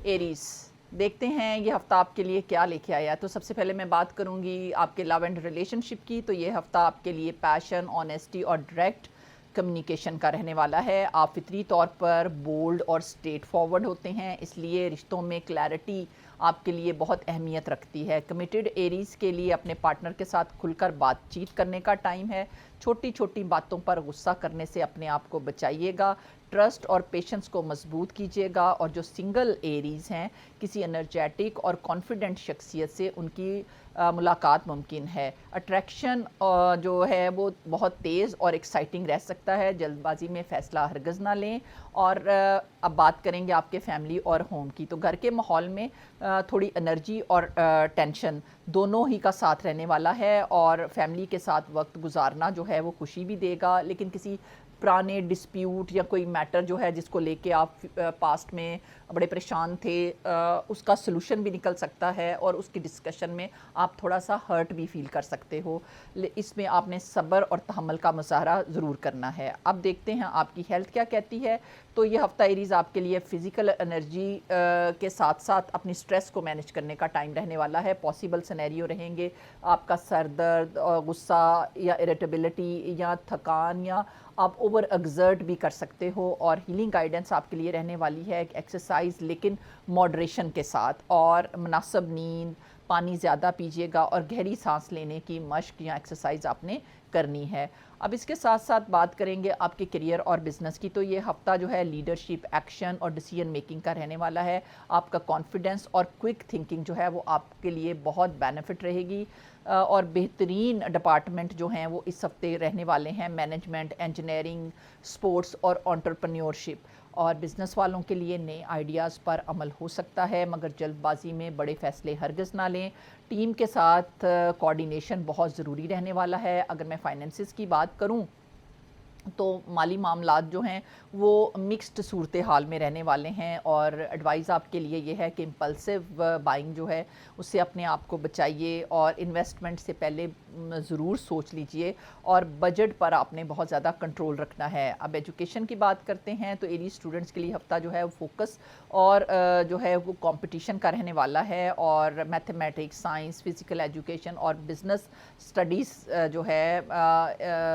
Arrays دیکھتے ہیں یہ ہفتہ آپ کے لیے کیا لے کے آیا ہے۔ تو سب سے پہلے میں بات کروں گی آپ کے لو اینڈ ریلیشن شپ کی۔ تو یہ ہفتہ آپ کے لیے پیشن، آنیسٹی اور ڈائریکٹ کمیونیکیشن کا رہنے والا ہے۔ آپ فطری طور پر بولڈ اور اسٹریٹ فارورڈ ہوتے ہیں، اس لیے رشتوں میں کلیئرٹی آپ کے لیے بہت اہمیت رکھتی ہے۔ کمیٹڈ ایریز کے لیے اپنے پارٹنر کے ساتھ کھل کر بات چیت کرنے کا ٹائم ہے۔ چھوٹی چھوٹی باتوں پر غصہ کرنے سے اپنے آپ کو بچائیے گا۔ ٹرسٹ اور پیشنس کو مضبوط کیجیے گا، اور جو سنگل ایریز ہیں کسی انرجیٹک اور کانفیڈنٹ شخصیت سے ان کی ملاقات ممکن ہے۔ اٹریکشن جو ہے وہ بہت تیز اور ایکسائٹنگ رہ سکتا ہے، جلد بازی میں فیصلہ ہرگز نہ لیں۔ اور اب بات کریں گے آپ کے فیملی اور ہوم کی۔ تو گھر کے ماحول میں تھوڑی انرجی اور ٹینشن دونوں ہی کا ساتھ رہنے والا ہے، اور فیملی کے ساتھ وقت گزارنا جو ہے وہ خوشی بھی دے گا، لیکن کسی پرانے ڈسپیوٹ یا کوئی میٹر جو ہے جس کو لے کے آپ پاسٹ میں بڑے پریشان تھے، اس کا سلوشن بھی نکل سکتا ہے، اور اس کی ڈسکشن میں آپ تھوڑا سا ہرٹ بھی فیل کر سکتے ہو۔ اس میں آپ نے صبر اور تحمل کا مظاہرہ ضرور کرنا ہے۔ اب دیکھتے ہیں آپ کی ہیلتھ کیا کہتی ہے۔ تو یہ ہفتہ ایریز آپ کے لیے فزیکل انرجی کے ساتھ ساتھ اپنی سٹریس کو مینج کرنے کا ٹائم رہنے والا ہے۔ پاسبل سینیریو رہیں گے آپ کا سر درد، غصہ یا اریٹیبلٹی یا تھکان، یا آپ اوور ایگزرٹ بھی کر سکتے ہو، اور ہیلنگ گائیڈنس آپ کے لیے رہنے والی ہے ایکسرسائز لیکن ماڈریشن کے ساتھ، اور مناسب نیند، پانی زیادہ پیجیے گا، اور گہری سانس لینے کی مشق یا ایکسرسائز آپ نے کرنی ہے۔ اب اس کے ساتھ ساتھ بات کریں گے آپ کے کیریئر اور بزنس کی۔ تو یہ ہفتہ جو ہے لیڈرشپ، ایکشن اور ڈیسیژن میکنگ کا رہنے والا ہے۔ آپ کا کانفیڈنس اور کوئک تھنکنگ جو ہے وہ آپ کے لیے بہت بینیفٹ رہے گی، اور بہترین ڈپارٹمنٹ جو ہیں وہ اس ہفتے رہنے والے ہیں مینجمنٹ، انجینئرنگ، سپورٹس اور انٹرپرینیورشپ۔ اور بزنس والوں کے لیے نئے آئیڈیاز پر عمل ہو سکتا ہے، مگر جلد بازی میں بڑے فیصلے ہرگز نہ لیں۔ ٹیم کے ساتھ کوآرڈینیشن بہت ضروری رہنے والا ہے۔ اگر میں فائنینسز کی بات کروں تو مالی معاملات جو ہیں وہ مکسڈ صورتحال میں رہنے والے ہیں، اور ایڈوائز آپ کے لیے یہ ہے کہ امپلسو بائنگ جو ہے اس سے اپنے آپ کو بچائیے، اور انویسٹمنٹ سے پہلے ضرور سوچ لیجئے، اور بجٹ پر آپ نے بہت زیادہ کنٹرول رکھنا ہے۔ اب ایجوکیشن کی بات کرتے ہیں تو ایری اسٹوڈنٹس کے لیے ہفتہ جو ہے وہ فوکس اور جو ہے وہ کمپٹیشن کا رہنے والا ہے، اور میتھمیٹکس، سائنس، فزیکل ایجوکیشن اور بزنس اسٹڈیز جو ہے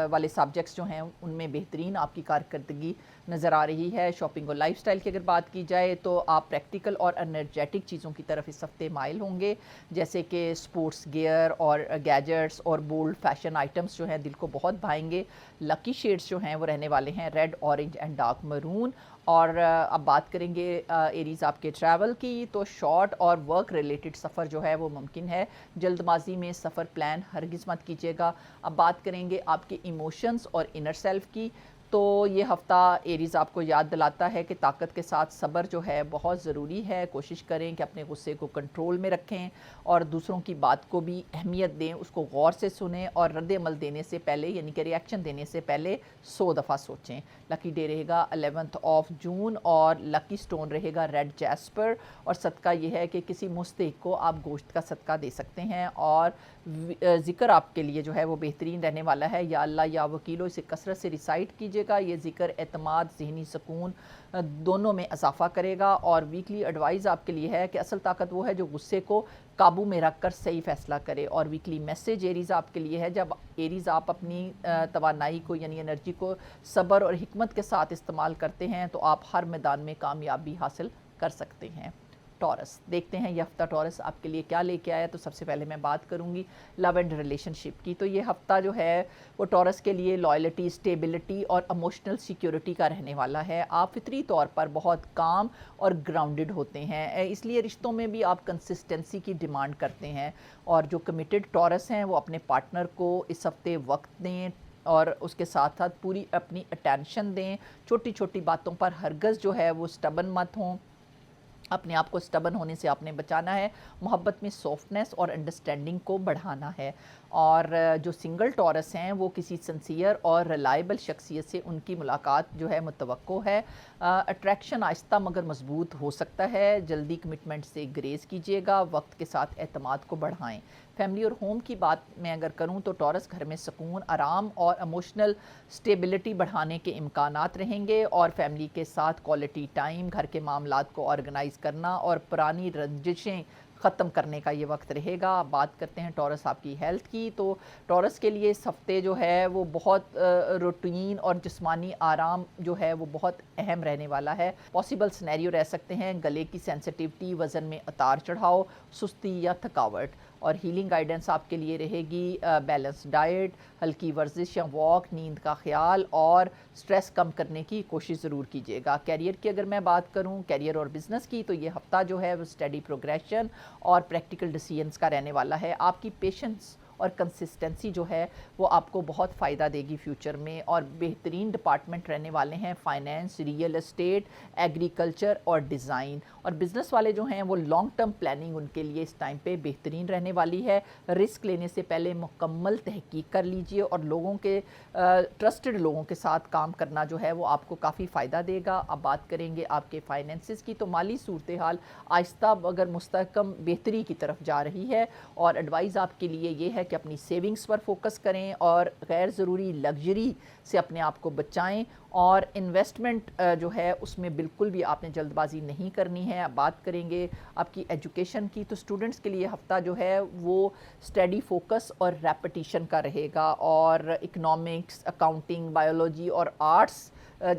والے سبجیکٹس جو ہیں ان میں بہترین آپ کی کارکردگی نظر آ رہی ہے۔ شاپنگ اور لائف سٹائل کی اگر بات کی جائے تو آپ پریکٹیکل اور انرجیٹک چیزوں کی طرف اس ہفتے مائل ہوں گے، جیسے کہ سپورٹس گیئر اور گیجٹس اور بولڈ فیشن آئٹمس جو ہیں دل کو بہت بھائیں گے۔ لکی شیڈز جو ہیں وہ رہنے والے ہیں ریڈ، اورنج اینڈ ڈارک مرون۔ اور اب بات کریں گے ایریز آپ کے ٹریول کی، تو شارٹ اور ورک ریلیٹڈ سفر جو ہے وہ ممکن ہے، جلد بازی میں سفر پلان ہرگز مت کیجیے گا۔ اب بات کریں گے آپ کے ایموشنز اور انر سیلف کی، تو یہ ہفتہ ایریز آپ کو یاد دلاتا ہے کہ طاقت کے ساتھ صبر جو ہے بہت ضروری ہے۔ کوشش کریں کہ اپنے غصے کو کنٹرول میں رکھیں، اور دوسروں کی بات کو بھی اہمیت دیں، اس کو غور سے سنیں، اور رد عمل دینے سے پہلے یعنی کہ ری ایکشن دینے سے پہلے 100 دفعہ سوچیں۔ لکی ڈے رہے گا 11 جون، اور لکی سٹون رہے گا ریڈ جیسپر، اور صدقہ یہ ہے کہ کسی مستحق کو آپ گوشت کا صدقہ دے سکتے ہیں۔ اور ذکر آپ کے لیے جو ہے وہ بہترین رہنے والا ہے، یا اللہ یا وکیلو، اسے کثرت سے ریسائٹ کیجیے گا۔ یہ ذکر اعتماد، ذہنی سکون دونوں میں اضافہ کرے گا۔ اور ویکلی ایڈوائز آپ کے لیے ہے کہ اصل طاقت وہ ہے جو غصے کو قابو میں رکھ کر صحیح فیصلہ کرے۔ اور ویکلی میسیج ایریز آپ کے لیے ہے، جب ایریز آپ اپنی توانائی کو یعنی انرجی کو صبر اور حکمت کے ساتھ استعمال کرتے ہیں تو آپ ہر میدان میں کامیابی حاصل کر سکتے ہیں۔ ٹورس دیکھتے ہیں یہ ہفتہ ٹورس آپ کے لیے کیا لے کے آیا۔ تو سب سے پہلے میں بات کروں گی لو اینڈ ریلیشن شپ کی۔ تو یہ ہفتہ جو ہے وہ ٹورس کے لیے لائلٹی، اسٹیبلٹی اور ایموشنل سیکیورٹی کا رہنے والا ہے۔ آپ فطری طور پر بہت کام اور گراؤنڈڈ ہوتے ہیں، اس لیے رشتوں میں بھی آپ کنسسٹنسی کی ڈیمانڈ کرتے ہیں، اور جو کمیٹڈ ٹورس ہیں وہ اپنے پارٹنر کو اس ہفتے وقت دیں، اور اس کے ساتھ ساتھ پوری اپنی اٹینشن دیں۔ چھوٹی چھوٹی باتوں پر ہرگز جو ہے وہ سٹبن مت ہوں، اپنے آپ کو سٹبن ہونے سے آپ نے بچانا ہے۔ محبت میں سافٹنس اور انڈرسٹینڈنگ کو بڑھانا ہے، اور جو سنگل ٹورس ہیں وہ کسی سنسیئر اور ریلائبل شخصیت سے ان کی ملاقات جو ہے متوقع ہے۔ اٹریکشن آہستہ مگر مضبوط ہو سکتا ہے، جلدی کمٹمنٹ سے گریز کیجیے گا، وقت کے ساتھ اعتماد کو بڑھائیں۔ فیملی اور ہوم کی بات میں اگر کروں تو ٹورس گھر میں سکون، آرام اور ایموشنل سٹیبلٹی بڑھانے کے امکانات رہیں گے، اور فیملی کے ساتھ کوالٹی ٹائم، گھر کے معاملات کو آرگنائز کرنا اور پرانی رنجشیں ختم کرنے کا یہ وقت رہے گا۔ بات کرتے ہیں ٹورس آپ کی ہیلتھ کی، تو ٹورس کے لیے اس ہفتے جو ہے وہ بہت روٹین اور جسمانی آرام جو ہے وہ بہت اہم رہنے والا ہے۔ پاسبل سینیریو رہ سکتے ہیں گلے کی سینسٹیوٹی، وزن میں اتار چڑھاؤ، سستی یا تھکاوٹ، اور ہیلنگ گائیڈنس آپ کے لیے رہے گی بیلنس ڈائٹ، ہلکی ورزش یا واک، نیند کا خیال اور سٹریس کم کرنے کی کوشش ضرور کیجیے گا۔ کیریئر کی اگر میں بات کروں، کیریئر اور بزنس کی، تو یہ ہفتہ جو ہے وہ اسٹڈی پروگریشن اور پریکٹیکل ڈیسیژنز کا رہنے والا ہے۔ آپ کی پیشنس اور کنسسٹنسی جو ہے وہ آپ کو بہت فائدہ دے گی فیوچر میں، اور بہترین ڈپارٹمنٹ رہنے والے ہیں فائنینس، ریئل اسٹیٹ، ایگریکلچر اور ڈیزائن، اور بزنس والے جو ہیں وہ لانگ ٹرم پلاننگ ان کے لیے اس ٹائم پہ بہترین رہنے والی ہے۔ رسک لینے سے پہلے مکمل تحقیق کر لیجئے، اور لوگوں کے ٹرسٹڈ لوگوں کے ساتھ کام کرنا جو ہے وہ آپ کو کافی فائدہ دے گا۔ اب بات کریں گے آپ کے فائنینسز کی، تو مالی صورتحال آہستہ مگر مستحکم بہتری کی طرف جا رہی ہے، اور ایڈوائز آپ کے لیے یہ ہے کہ اپنی سیونگز پر فوکس کریں اور غیر ضروری لگژری سے اپنے آپ کو بچائیں، اور انویسٹمنٹ جو ہے اس میں بالکل بھی آپ نے جلد بازی نہیں کرنی ہے۔ اب بات کریں گے آپ کی ایجوکیشن کی، تو اسٹوڈنٹس کے لیے ہفتہ جو ہے وہ اسٹڈی فوکس اور ریپٹیشن کا رہے گا، اور اکنامکس، اکاؤنٹنگ، بایولوجی اور آرٹس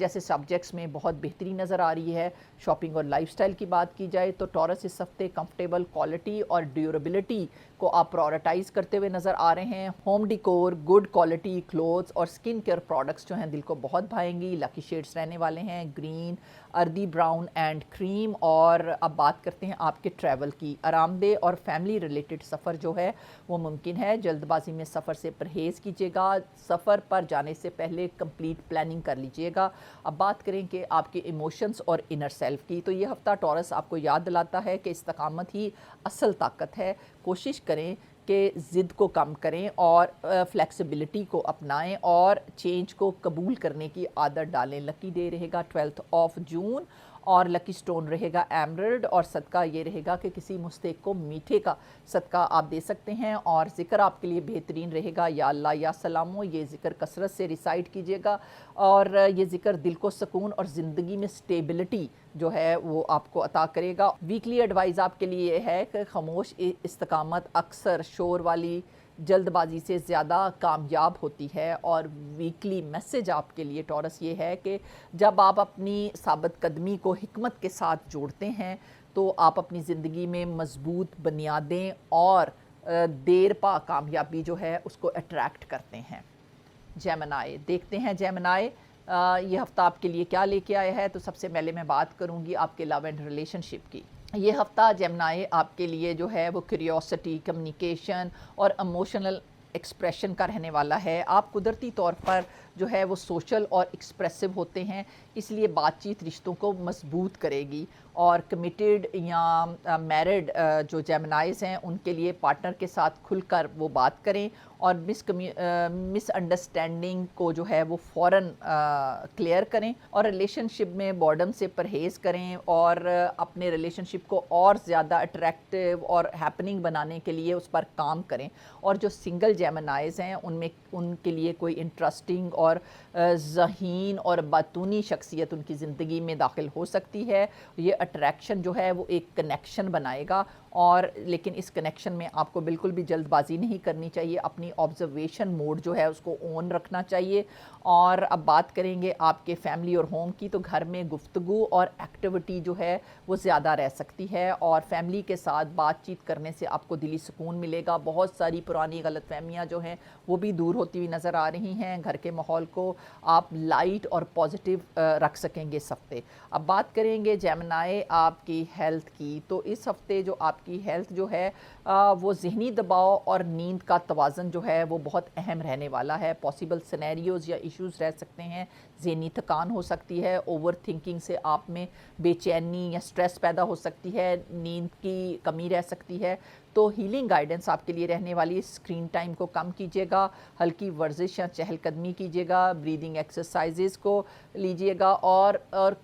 جیسے سبجیکٹس میں بہت بہتری نظر آ رہی ہے۔ شاپنگ اور لائف سٹائل کی بات کی جائے تو ٹورس اس ہفتے کمفرٹیبل، کوالٹی اور ڈیوریبلٹی کو آپ پرائورٹائز کرتے ہوئے نظر آ رہے ہیں۔ Home decor, good quality clothes اور سکن کیئر پروڈکٹس جو ہیں دل کو بہت بھائیں گی۔ لکی شیڈز رہنے والے ہیں گرین، اردی براؤن اینڈ کریم۔ اور اب بات کرتے ہیں آپ کے ٹریول کی۔ آرام دہ اور فیملی ریلیٹڈ سفر جو ہے وہ ممکن ہے، جلد بازی میں سفر سے پرہیز کیجیے گا، سفر پر جانے سے پہلے کمپلیٹ پلاننگ کر لیجیے گا۔ اب بات کریں کہ آپ کے ایموشنز اور انر سیلف کی، تو یہ ہفتہ ٹورس آپ کو یاد دلاتا ہے کہ استقامت ہی اصل طاقت ہے۔ کوشش کریں کہ ضد کو کم کریں اور فلیکسیبلٹی کو اپنائیں اور چینج کو قبول کرنے کی عادت ڈالیں۔ لکی ڈے رہے گا 12 جون، اور لکی سٹون رہے گا ایمرلڈ، اور صدقہ یہ رہے گا کہ کسی مستحق کو میٹھے کا صدقہ آپ دے سکتے ہیں۔ اور ذکر آپ کے لیے بہترین رہے گا یا اللہ یا سلامو، یہ ذکر کثرت سے ریسائٹ کیجیے گا، اور یہ ذکر دل کو سکون اور زندگی میں سٹیبلٹی جو ہے وہ آپ کو عطا کرے گا۔ ویکلی ایڈوائز آپ کے لیے یہ ہے کہ خاموش استقامت اکثر شور والی جلد بازی سے زیادہ کامیاب ہوتی ہے، اور ویکلی میسج آپ کے لیے ٹورس یہ ہے کہ جب آپ اپنی ثابت قدمی کو حکمت کے ساتھ جوڑتے ہیں تو آپ اپنی زندگی میں مضبوط بنیادیں اور دیر پا کامیابی جو ہے اس کو اٹریکٹ کرتے ہیں۔ جیمنائی، دیکھتے ہیں جیمنائی یہ ہفتہ آپ کے لیے کیا لے کے آیا ہے۔ تو سب سے پہلے میں بات کروں گی آپ کے لو اینڈ ریلیشن شپ کی۔ یہ ہفتہ جیمنائی آپ کے لیے جو ہے وہ کیوریوسٹی، کمیونیکیشن اور ایموشنل ایکسپریشن کا رہنے والا ہے۔ آپ قدرتی طور پر جو ہے وہ سوشل اور ایکسپریسو ہوتے ہیں، اس لیے بات چیت رشتوں کو مضبوط کرے گی، اور کمیٹیڈ یا میرڈ جو جیمنائز ہیں ان کے لیے پارٹنر کے ساتھ کھل کر وہ بات کریں، اور مس انڈرسٹینڈنگ کو جو ہے وہ فوراً کلیئر کریں، اور ریلیشن شپ میں بورڈم سے پرہیز کریں، اور اپنے ریلیشن شپ کو اور زیادہ اٹریکٹیو اور ہیپننگ بنانے کے لیے اس پر کام کریں۔ اور جو سنگل جیمنائز ہیں ان کے لیے کوئی انٹرسٹنگ اور ذہین اور باتونی شخصیت ان کی زندگی میں داخل ہو سکتی ہے۔ یہ اٹریکشن جو ہے وہ ایک کنیکشن بنائے گا، اور لیکن اس کنیکشن میں آپ کو بالکل بھی جلد بازی نہیں کرنی چاہیے، اپنی آبزرویشن موڈ جو ہے اس کو آن رکھنا چاہیے۔ اور اب بات کریں گے آپ کے فیملی اور ہوم کی، تو گھر میں گفتگو اور ایکٹیویٹی جو ہے وہ زیادہ رہ سکتی ہے، اور فیملی کے ساتھ بات چیت کرنے سے آپ کو دلی سکون ملے گا۔ بہت ساری پرانی غلط فہمیاں جو ہیں وہ بھی دور ہوتی ہوئی نظر آ رہی ہیں۔ گھر کے ماحول کو آپ لائٹ اور پازیٹیو رکھ سکیں گے اس ہفتے۔ اب بات کریں گے جیمنائی آپ کی ہیلتھ کی، تو اس ہفتے جو آپ کی ہیلتھ جو ہے وہ ذہنی دباؤ اور نیند کا توازن جو ہے وہ بہت اہم رہنے والا ہے۔ پاسبل سینیریوز یا ایشوز رہ سکتے ہیں، ذہنی تھکان ہو سکتی ہے، اوور تھنکنگ سے آپ میں بے چینی یا سٹریس پیدا ہو سکتی ہے، نیند کی کمی رہ سکتی ہے۔ تو ہیلنگ گائیڈنس آپ کے لیے رہنے والی، اسکرین ٹائم کو کم کیجیے گا، ہلکی ورزش یا چہل قدمی کیجیے گا، بریدنگ ایکسرسائزز کو لیجیے گا، اور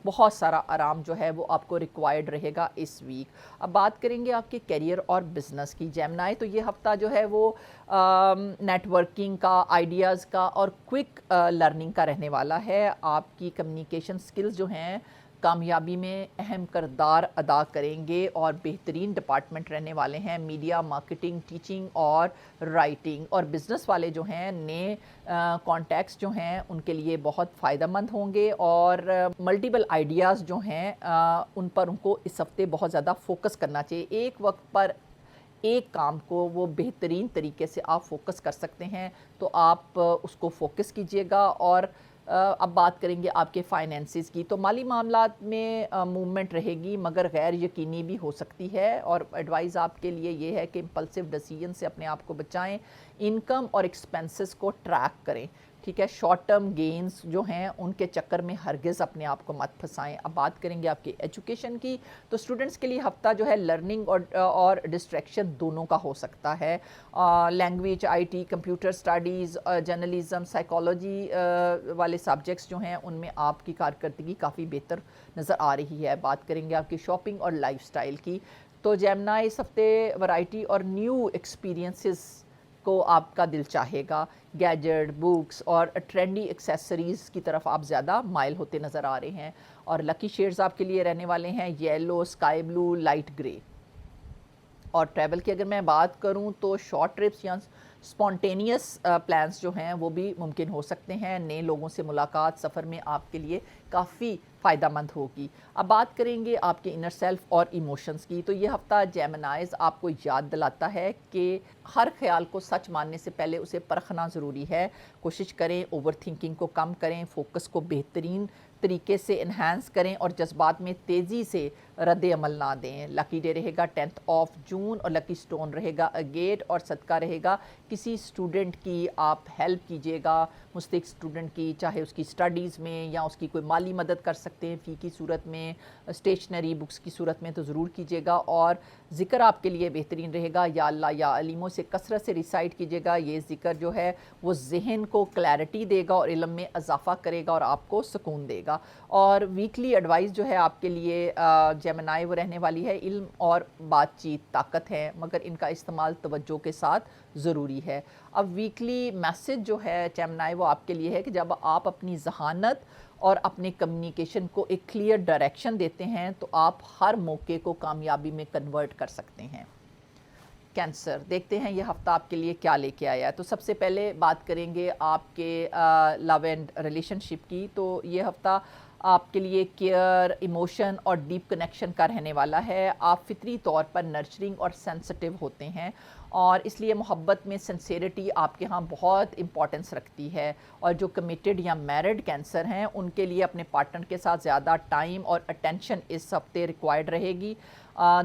بہت سارا آرام جو ہے وہ آپ کو ریکوائرڈ رہے گا اس ویک۔ اب بات کریں گے آپ کے کیریئر اور بزنس کی جیمنائی، تو یہ ہفتہ جو ہے وہ نیٹ ورکنگ کا، آئیڈیاز کا اور کوئک لرننگ کا رہنے والا ہے۔ آپ کی کمیونیکیشن سکلز جو ہیں کامیابی میں اہم کردار ادا کریں گے اور بہترین ڈپارٹمنٹ رہنے والے ہیں، میڈیا، مارکیٹنگ، ٹیچنگ اور رائٹنگ۔ اور بزنس والے جو ہیں، نئے کانٹیکٹس جو ہیں ان کے لیے بہت فائدہ مند ہوں گے، اور ملٹیپل آئیڈیاز جو ہیں ان کو اس ہفتے بہت زیادہ فوکس کرنا چاہیے۔ ایک وقت پر ایک کام کو وہ بہترین طریقے سے آپ فوکس کر سکتے ہیں، تو آپ اس کو فوکس کیجیے گا۔ اور اب بات کریں گے آپ کے فائنینسز کی، تو مالی معاملات میں موومنٹ رہے گی مگر غیر یقینی بھی ہو سکتی ہے، اور ایڈوائز آپ کے لیے یہ ہے کہ امپلسو ڈیسیژن سے اپنے آپ کو بچائیں، انکم اور ایکسپنسز کو ٹریک کریں، ٹھیک ہے، شارٹ ٹرم گینز جو ہیں ان کے چکر میں ہرگز اپنے آپ کو مت پھنسائیں۔ اب بات کریں گے آپ کی ایجوکیشن کی، تو اسٹوڈنٹس کے لیے ہفتہ جو ہے لرننگ اور ڈسٹریکشن دونوں کا ہو سکتا ہے۔ Language, I T, computer studies, journalism, psychology والے سبجیکٹس جو ہیں ان میں آپ کی کارکردگی کافی بہتر نظر آ رہی ہے۔ بات کریں گے آپ کی شاپنگ اور لائف سٹائل کی، تو جیمنائی اس ہفتے ورائٹی اور نیو ایکسپیرینسز کو آپ کا دل چاہے گا، گیجٹ، بکس اور ٹرینڈی ایکسیسریز کی طرف آپ زیادہ مائل ہوتے نظر آ رہے ہیں۔ اور لکی شیڈز آپ کے لیے رہنے والے ہیں یلو، اسکائی بلو، لائٹ گرے۔ اور ٹریول کی اگر میں بات کروں تو شارٹ ٹرپس یا اسپونٹینیس پلانس جو ہیں وہ بھی ممکن ہو سکتے ہیں۔ نئے لوگوں سے ملاقات سفر میں آپ کے لیے کافی فائدہ مند ہوگی۔ اب بات کریں گے آپ کے انر سیلف اور ایموشنز کی، تو یہ ہفتہ جیمنائز آپ کو یاد دلاتا ہے کہ ہر خیال کو سچ ماننے سے پہلے اسے پرکھنا ضروری ہے۔ کوشش کریں اوور تھنکنگ کو کم کریں، فوکس کو بہترین طریقے سے انہینس کریں اور جذبات میں تیزی سے رد عمل نہ دیں۔ لکی ڈے رہے گا 10 جون اور لکی سٹون رہے گا اگیٹ، اور صدقہ رہے گا کسی اسٹوڈنٹ کی آپ ہیلپ کیجیے گا، مستحق اسٹوڈنٹ کی، چاہے اس کی اسٹڈیز میں یا اس کی کوئی مالی مدد کر سکتے ہیں فی کی صورت میں، اسٹیشنری بکس کی صورت میں، تو ضرور کیجیے گا۔ اور ذکر آپ کے لیے بہترین رہے گا یا اللہ یا علیموں سے کثرت سے ریسائٹ کیجیے گا۔ یہ ذکر جو ہے وہ ذہن کو کلیئرٹی دے گا اور علم میں اضافہ کرے گا اور آپ کو سکون دے گا۔ اور ویکلی ایڈوائز جو ہے آپ کے لیے جیمنائی وہ رہنے والی ہے، علم اور بات چیت طاقت ہے مگر ان کا استعمال توجہ کے ساتھ ضروری ہے۔ اب ویکلی میسج جو ہے جیمنائی وہ آپ کے لیے ہے کہ جب آپ اپنی ذہانت اور اپنے کمیونیکیشن کو ایک کلیئر ڈائریکشن دیتے ہیں تو آپ ہر موقع کو کامیابی میں کنورٹ کر سکتے ہیں۔ کینسر، دیکھتے ہیں یہ ہفتہ آپ کے لیے کیا لے کے آیا ہے۔ تو سب سے پہلے بات کریں گے آپ کے لو اینڈ ریلیشن شپ کی، تو یہ ہفتہ آپ کے لیے کیئر، ایموشن اور ڈیپ کنیکشن کا رہنے والا ہے۔ آپ فطری طور پر نرچرنگ اور سینسٹیو ہوتے ہیں اور اس لیے محبت میں سنسیریٹی آپ کے ہاں بہت امپورٹنس رکھتی ہے۔ اور جو کمیٹڈ یا میرڈ کینسر ہیں ان کے لیے اپنے پارٹنر کے ساتھ زیادہ ٹائم اور اٹینشن اس ہفتے ریکوائرڈ رہے گی۔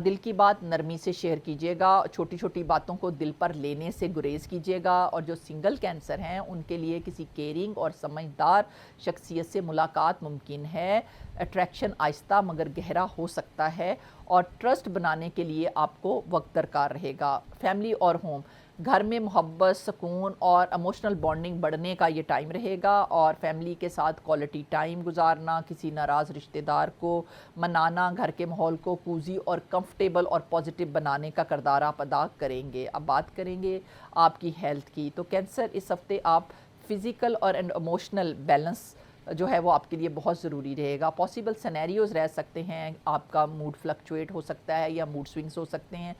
دل کی بات نرمی سے شیئر کیجیے گا، چھوٹی چھوٹی باتوں کو دل پر لینے سے گریز کیجیے گا۔ اور جو سنگل کینسر ہیں ان کے لیے کسی کیئرنگ اور سمجھدار شخصیت سے ملاقات ممکن ہے۔ اٹریکشن آہستہ مگر گہرا ہو سکتا ہے اور ٹرسٹ بنانے کے لیے آپ کو وقت درکار رہے گا۔ فیملی اور ہوم، گھر میں محبت، سکون اور ایموشنل بانڈنگ بڑھنے کا یہ ٹائم رہے گا، اور فیملی کے ساتھ کوالٹی ٹائم گزارنا، کسی ناراض رشتہ دار کو منانا گھر کے ماحول کو کوزی اور کمفرٹیبل اور پازیٹیو بنانے کا کردار آپ ادا کریں گے۔ اب بات کریں گے آپ کی ہیلتھ کی، تو کینسر اس ہفتے آپ فزیکل اور ایموشنل بیلنس جو ہے وہ آپ کے لیے بہت ضروری رہے گا۔ پاسبل سینیریوز رہ سکتے ہیں، آپ کا موڈ فلکچویٹ ہو سکتا ہے یا موڈ سوئنگز ہو سکتے ہیں،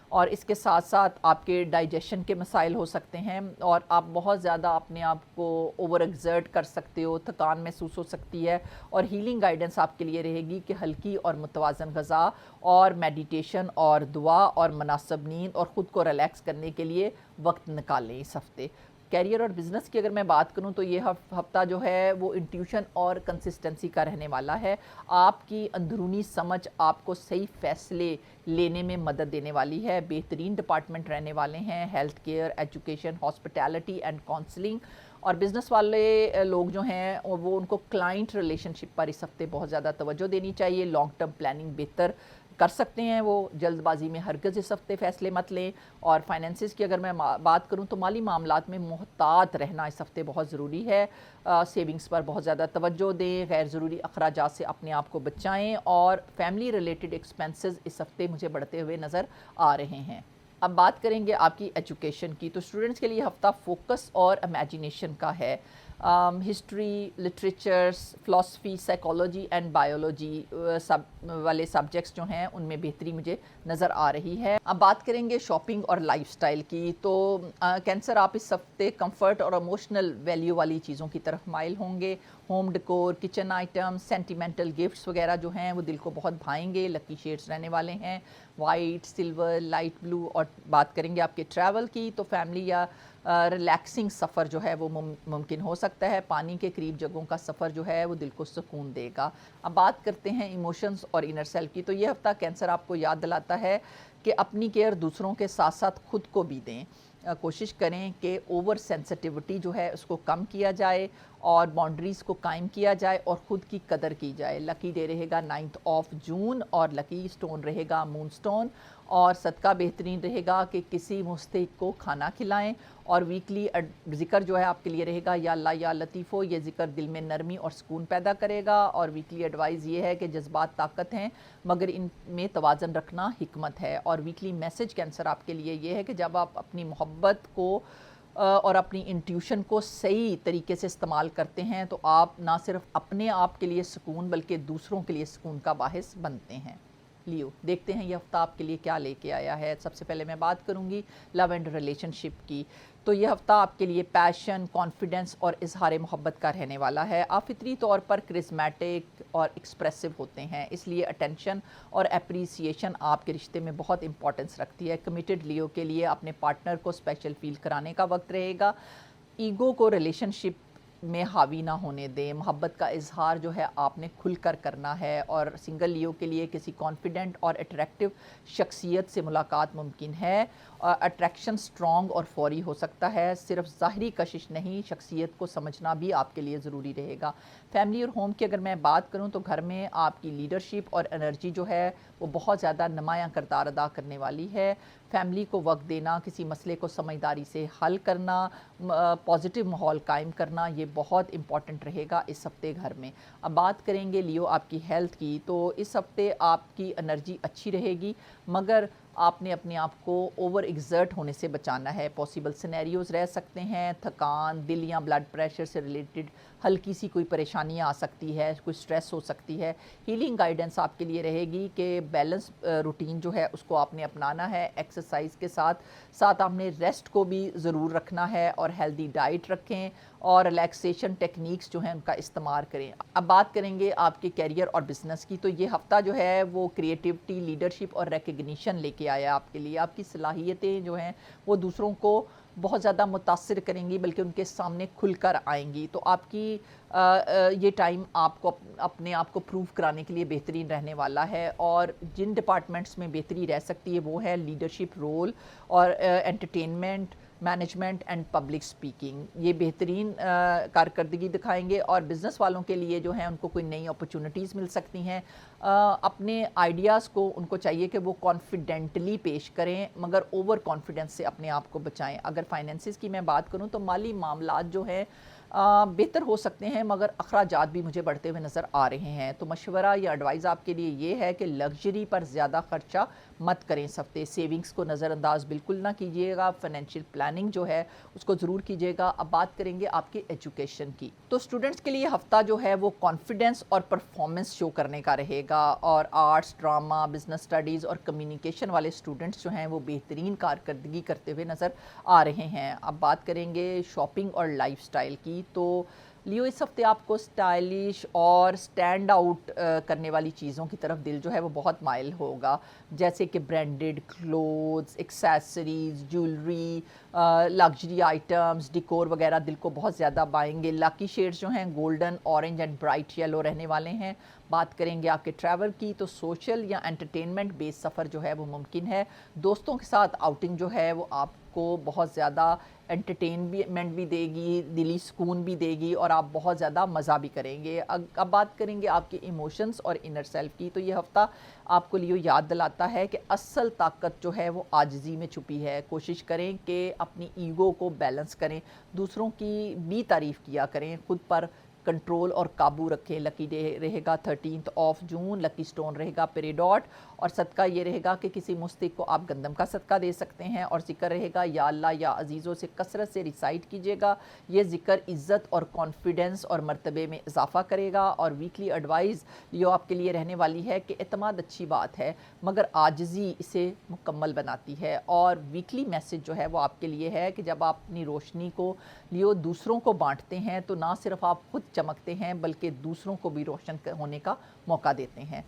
اور اس کے ساتھ ساتھ آپ کے ڈائجیشن کے مسائل ہو سکتے ہیں، اور آپ بہت زیادہ اپنے آپ کو اوور ایگزرٹ کر سکتے ہو، تھکان محسوس ہو سکتی ہے۔ اور ہیلنگ گائیڈنس آپ کے لیے رہے گی کہ ہلکی اور متوازن غذا اور میڈیٹیشن اور دعا اور مناسب نیند اور خود کو ریلیکس کرنے کے لیے وقت نکالیں اس ہفتے۔ کیریئر اور بزنس کی اگر میں بات کروں تو یہ ہفتہ جو ہے وہ انٹیوشن اور کنسسٹنسی کا رہنے والا ہے۔ آپ کی اندرونی سمجھ آپ کو صحیح فیصلے لینے میں مدد دینے والی ہے۔ بہترین ڈپارٹمنٹ رہنے والے ہیں health care, education, hospitality and counselling. اور بزنس والے لوگ جو ہیں وہ ان کو کلائنٹ ریلیشن شپ پر اس ہفتے بہت زیادہ توجہ دینی چاہیے۔ لانگ ٹرم پلاننگ بہتر کر سکتے ہیں وہ جلد بازی میں ہرگز اس ہفتے فیصلے مت لیں. اور فائنینسز کی اگر میں بات کروں تو مالی معاملات میں محتاط رہنا اس ہفتے بہت ضروری ہے. سیونگز پر بہت زیادہ توجہ دیں, غیر ضروری اخراجات سے اپنے آپ کو بچائیں, اور فیملی ریلیٹڈ ایکسپینسز اس ہفتے مجھے بڑھتے ہوئے نظر آ رہے ہیں. اب بات کریں گے آپ کی ایجوکیشن کی, تو اسٹوڈنٹس کے لیے ہفتہ فوکس اور امیجینیشن کا ہے. History, literatures, philosophy, psychology and biology والے سبجیکٹس جو ہیں ان میں بہتری مجھے نظر آ رہی ہے. اب بات کریں گے شاپنگ اور لائف سٹائل کی, تو کینسر آپ اس ہفتے کمفرٹ اور ایموشنل ویلیو والی چیزوں کی طرف مائل ہوں گے. Home decor, kitchen item, sentimental gifts وغیرہ جو ہیں وہ دل کو بہت بھائیں گے. لکی شیڈز رہنے والے ہیں وائٹ, سلور, لائٹ بلو. اور بات کریں گے آپ کے ٹریول کی, تو فیملی یا ریلیکسنگ سفر جو ہے وہ ممکن ہو سکتا ہے. پانی کے قریب جگہوں کا سفر جو ہے وہ دل کو سکون دے گا. اب بات کرتے ہیں ایموشنز اور انر سیلف کی, تو یہ ہفتہ کینسر آپ کو یاد دلاتا ہے کہ اپنی کیئر دوسروں کے ساتھ ساتھ خود کو بھی دیں. کوشش کریں کہ اوور سینسٹیوٹی جو ہے اس کو کم کیا جائے اور باؤنڈریز کو قائم کیا جائے اور خود کی قدر کی جائے. لکی ڈے رہے گا 9 جون اور لکی سٹون رہے گا مون سٹون. اور صدقہ بہترین رہے گا کہ کسی مستحق کو کھانا کھلائیں. اور ویکلی ذکر جو ہے آپ کے لیے رہے گا یا اللہ یا لطیفو. یہ ذکر دل میں نرمی اور سکون پیدا کرے گا. اور ویکلی ایڈوائز یہ ہے کہ جذبات طاقت ہیں مگر ان میں توازن رکھنا حکمت ہے. اور ویکلی میسج کینسر آپ کے لیے یہ ہے کہ جب آپ اپنی محبت کو اور اپنی انٹیوشن کو صحیح طریقے سے استعمال کرتے ہیں تو آپ نہ صرف اپنے آپ کے لیے سکون بلکہ دوسروں کے لیے سکون کا باعث بنتے ہیں. لیو دیکھتے ہیں یہ ہفتہ آپ کے لیے کیا لے کے آیا ہے. سب سے پہلے میں بات کروں گی لو اینڈ ریلیشن شپ کی. تو یہ ہفتہ آپ کے لیے پیشن, کانفیڈنس اور اظہار محبت کا رہنے والا ہے. آپ فطری طور پر کرزمیٹک اور ایکسپریسو ہوتے ہیں, اس لیے اٹینشن اور اپریسیشن آپ کے رشتے میں بہت امپورٹنس رکھتی ہے. کمیٹڈ لیو کے لیے اپنے پارٹنر کو اسپیشل فیل کرانے کا وقت رہے گا. ایگو کو ریلیشن شپ میں حاوی نہ ہونے دیں. محبت کا اظہار جو ہے آپ نے کھل کر کرنا ہے. اور سنگل لیو کے لیے کسی کانفیڈنٹ اور اٹریکٹیو شخصیت سے ملاقات ممکن ہے. اٹریکشن سٹرونگ اور فوری ہو سکتا ہے. صرف ظاہری کشش نہیں, شخصیت کو سمجھنا بھی آپ کے لیے ضروری رہے گا. فیملی اور ہوم کی اگر میں بات کروں تو گھر میں آپ کی لیڈرشپ اور انرجی جو ہے وہ بہت زیادہ نمایاں کردار ادا کرنے والی ہے. فیملی کو وقت دینا, کسی مسئلے کو سمجھداری سے حل کرنا, پازیٹیو ماحول قائم کرنا, یہ بہت امپورٹنٹ رہے گا اس ہفتے گھر میں. اب بات کریں گے لیو آپ کی ہیلتھ کی, تو اس ہفتے آپ کی انرجی اچھی رہے گی مگر آپ نے اپنے آپ کو اوور ایگزرٹ ہونے سے بچانا ہے. پاسبل سینیریوز رہ سکتے ہیں, تھکان, دل یا بلڈ پریشر سے ریلیٹڈ ہلکی سی کوئی پریشانیاں آ سکتی ہے, کوئی سٹریس ہو سکتی ہے. ہیلنگ گائیڈنس آپ کے لیے رہے گی کہ بیلنس روٹین جو ہے اس کو آپ نے اپنانا ہے. ایکسرسائز کے ساتھ ساتھ آپ نے ریسٹ کو بھی ضرور رکھنا ہے اور ہیلدی ڈائٹ رکھیں اور ریلیکسیشن ٹیکنیکس جو ہیں ان کا استعمال کریں. اب بات کریں گے آپ کے کیریئر اور بزنس کی, تو یہ ہفتہ جو ہے وہ کریٹیوٹی, لیڈرشپ اور ریکگنیشن لے کے آیا آپ کے لیے. آپ کی صلاحیتیں جو ہیں وہ دوسروں کو بہت زیادہ متاثر کریں گی بلکہ ان کے سامنے کھل کر آئیں گی. تو آپ کی یہ ٹائم آپ کو اپنے آپ کو پروو کرانے کے لیے بہترین رہنے والا ہے. اور جن ڈپارٹمنٹس میں بہتری رہ سکتی ہے وہ ہے لیڈرشپ رول اور entertainment, management and public speaking. یہ بہترین کارکردگی دکھائیں گے. اور بزنس والوں کے لیے جو ہیں ان کو کوئی نئی اپرچونٹیز مل سکتی ہیں. اپنے آئیڈیاز کو ان کو چاہیے کہ وہ کانفیڈنٹلی پیش کریں مگر اوور کانفیڈنس سے اپنے آپ کو بچائیں. اگر فائنینسز کی میں بات کروں تو مالی معاملات جو ہیں بہتر ہو سکتے ہیں مگر اخراجات بھی مجھے بڑھتے ہوئے نظر آ رہے ہیں. تو مشورہ یا ایڈوائز آپ کے لیے یہ ہے کہ لگژری پر زیادہ خرچہ مت کریں اس ہفتے. سیونگز کو نظر انداز بالکل نہ کیجیے گا. فائنینشیل پلاننگ جو ہے اس کو ضرور کیجیے گا. اب بات کریں گے آپ کی ایجوکیشن کی, تو اسٹوڈنٹس کے لیے ہفتہ جو ہے وہ کانفیڈنس اور پرفارمنس شو کرنے کا رہے گا. اور آرٹس, ڈرامہ, بزنس اسٹڈیز اور کمیونیکیشن والے اسٹوڈنٹس جو ہیں وہ بہترین کارکردگی کرتے ہوئے نظر آ رہے ہیں. اب بات کریں گے شاپنگ اور لائف سٹائل کی, تو لیو اس ہفتے آپ کو سٹائلش اور سٹینڈ آؤٹ کرنے والی چیزوں کی طرف دل جو ہے وہ بہت مائل ہوگا, جیسے کہ branded clothes, accessories, jewellery, luxury items, decor وغیرہ دل کو بہت زیادہ بائیں گے. لاکی شیڈز جو ہیں golden, orange and bright yellow رہنے والے ہیں. بات کریں گے آپ کے ٹریول کی, تو سوشل یا انٹرٹینمنٹ بیس سفر جو ہے وہ ممکن ہے. دوستوں کے ساتھ آؤٹنگ جو ہے وہ آپ آپ کو بہت زیادہ انٹرٹینمنٹ بھی دے گی، دلی سکون بھی دے گی، اور آپ بہت زیادہ مزہ بھی کریں گے۔ اب بات کریں گے آپ کے ایموشنز اور انر سیلف کی، تو یہ ہفتہ آپ کو لیو یاد دلاتا ہے کہ اصل طاقت جو ہے وہ عاجزی میں چھپی ہے۔ کوشش کریں کہ اپنی ایگو کو بیلنس کریں، دوسروں کی بھی تعریف کیا کریں، خود پر کنٹرول اور قابو رکھیں۔ لکی ڈے رہے گا 13 جون، لکی سٹون رہے گا پیریڈاٹ، اور صدقہ یہ رہے گا کہ کسی مستحق کو آپ گندم کا صدقہ دے سکتے ہیں، اور ذکر رہے گا یا اللہ یا عزیزوں سے کثرت سے ریسائٹ کیجیے گا، یہ ذکر عزت اور کانفیڈنس اور مرتبے میں اضافہ کرے گا۔ اور ویکلی ایڈوائز یہ آپ کے لیے رہنے والی ہے کہ اعتماد اچھی بات ہے مگر عاجزی اسے مکمل بناتی ہے۔ اور ویکلی میسج جو ہے وہ آپ کے لیے ہے کہ جب آپ اپنی روشنی کو لیو دوسروں کو بانٹتے ہیں تو نہ صرف آپ خود چمکتے ہیں بلکہ دوسروں کو بھی روشن ہونے کا موقع دیتے ہیں۔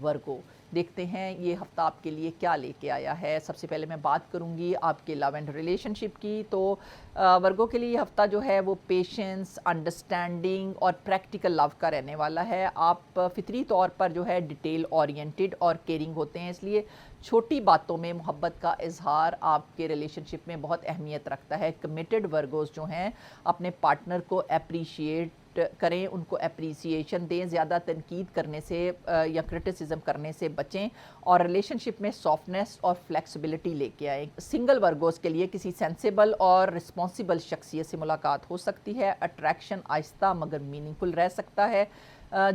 ورگو، دیکھتے ہیں یہ ہفتہ آپ کے لیے کیا لے کے آیا ہے۔ سب سے پہلے میں بات کروں گی آپ کے لو اینڈ ریلیشن شپ کی، تو ورگو کے لیے یہ ہفتہ جو ہے وہ پیشنس، انڈرسٹینڈنگ اور پریکٹیکل لو کا رہنے والا ہے۔ آپ فطری طور پر جو ہے ڈیٹیل اورینٹڈ اور کیئرنگ ہوتے ہیں، اس لیے چھوٹی باتوں میں محبت کا اظہار آپ کے ریلیشن شپ میں بہت اہمیت رکھتا ہے۔ کمیٹڈ ورگوز جو ہیں اپنے پارٹنر کو اپریشیٹ کریں، ان کو اپریسیشن دیں، زیادہ تنقید کرنے سے یا کرٹیسزم کرنے سے بچیں، اور ریلیشن شپ میں سافٹنس اور فلیکسیبلٹی لے کے آئیں۔ سنگل ورگوز کے لیے کسی سینسیبل اور رسپانسیبل شخصیت سے ملاقات ہو سکتی ہے۔ اٹریکشن آہستہ مگر میننگ فل رہ سکتا ہے۔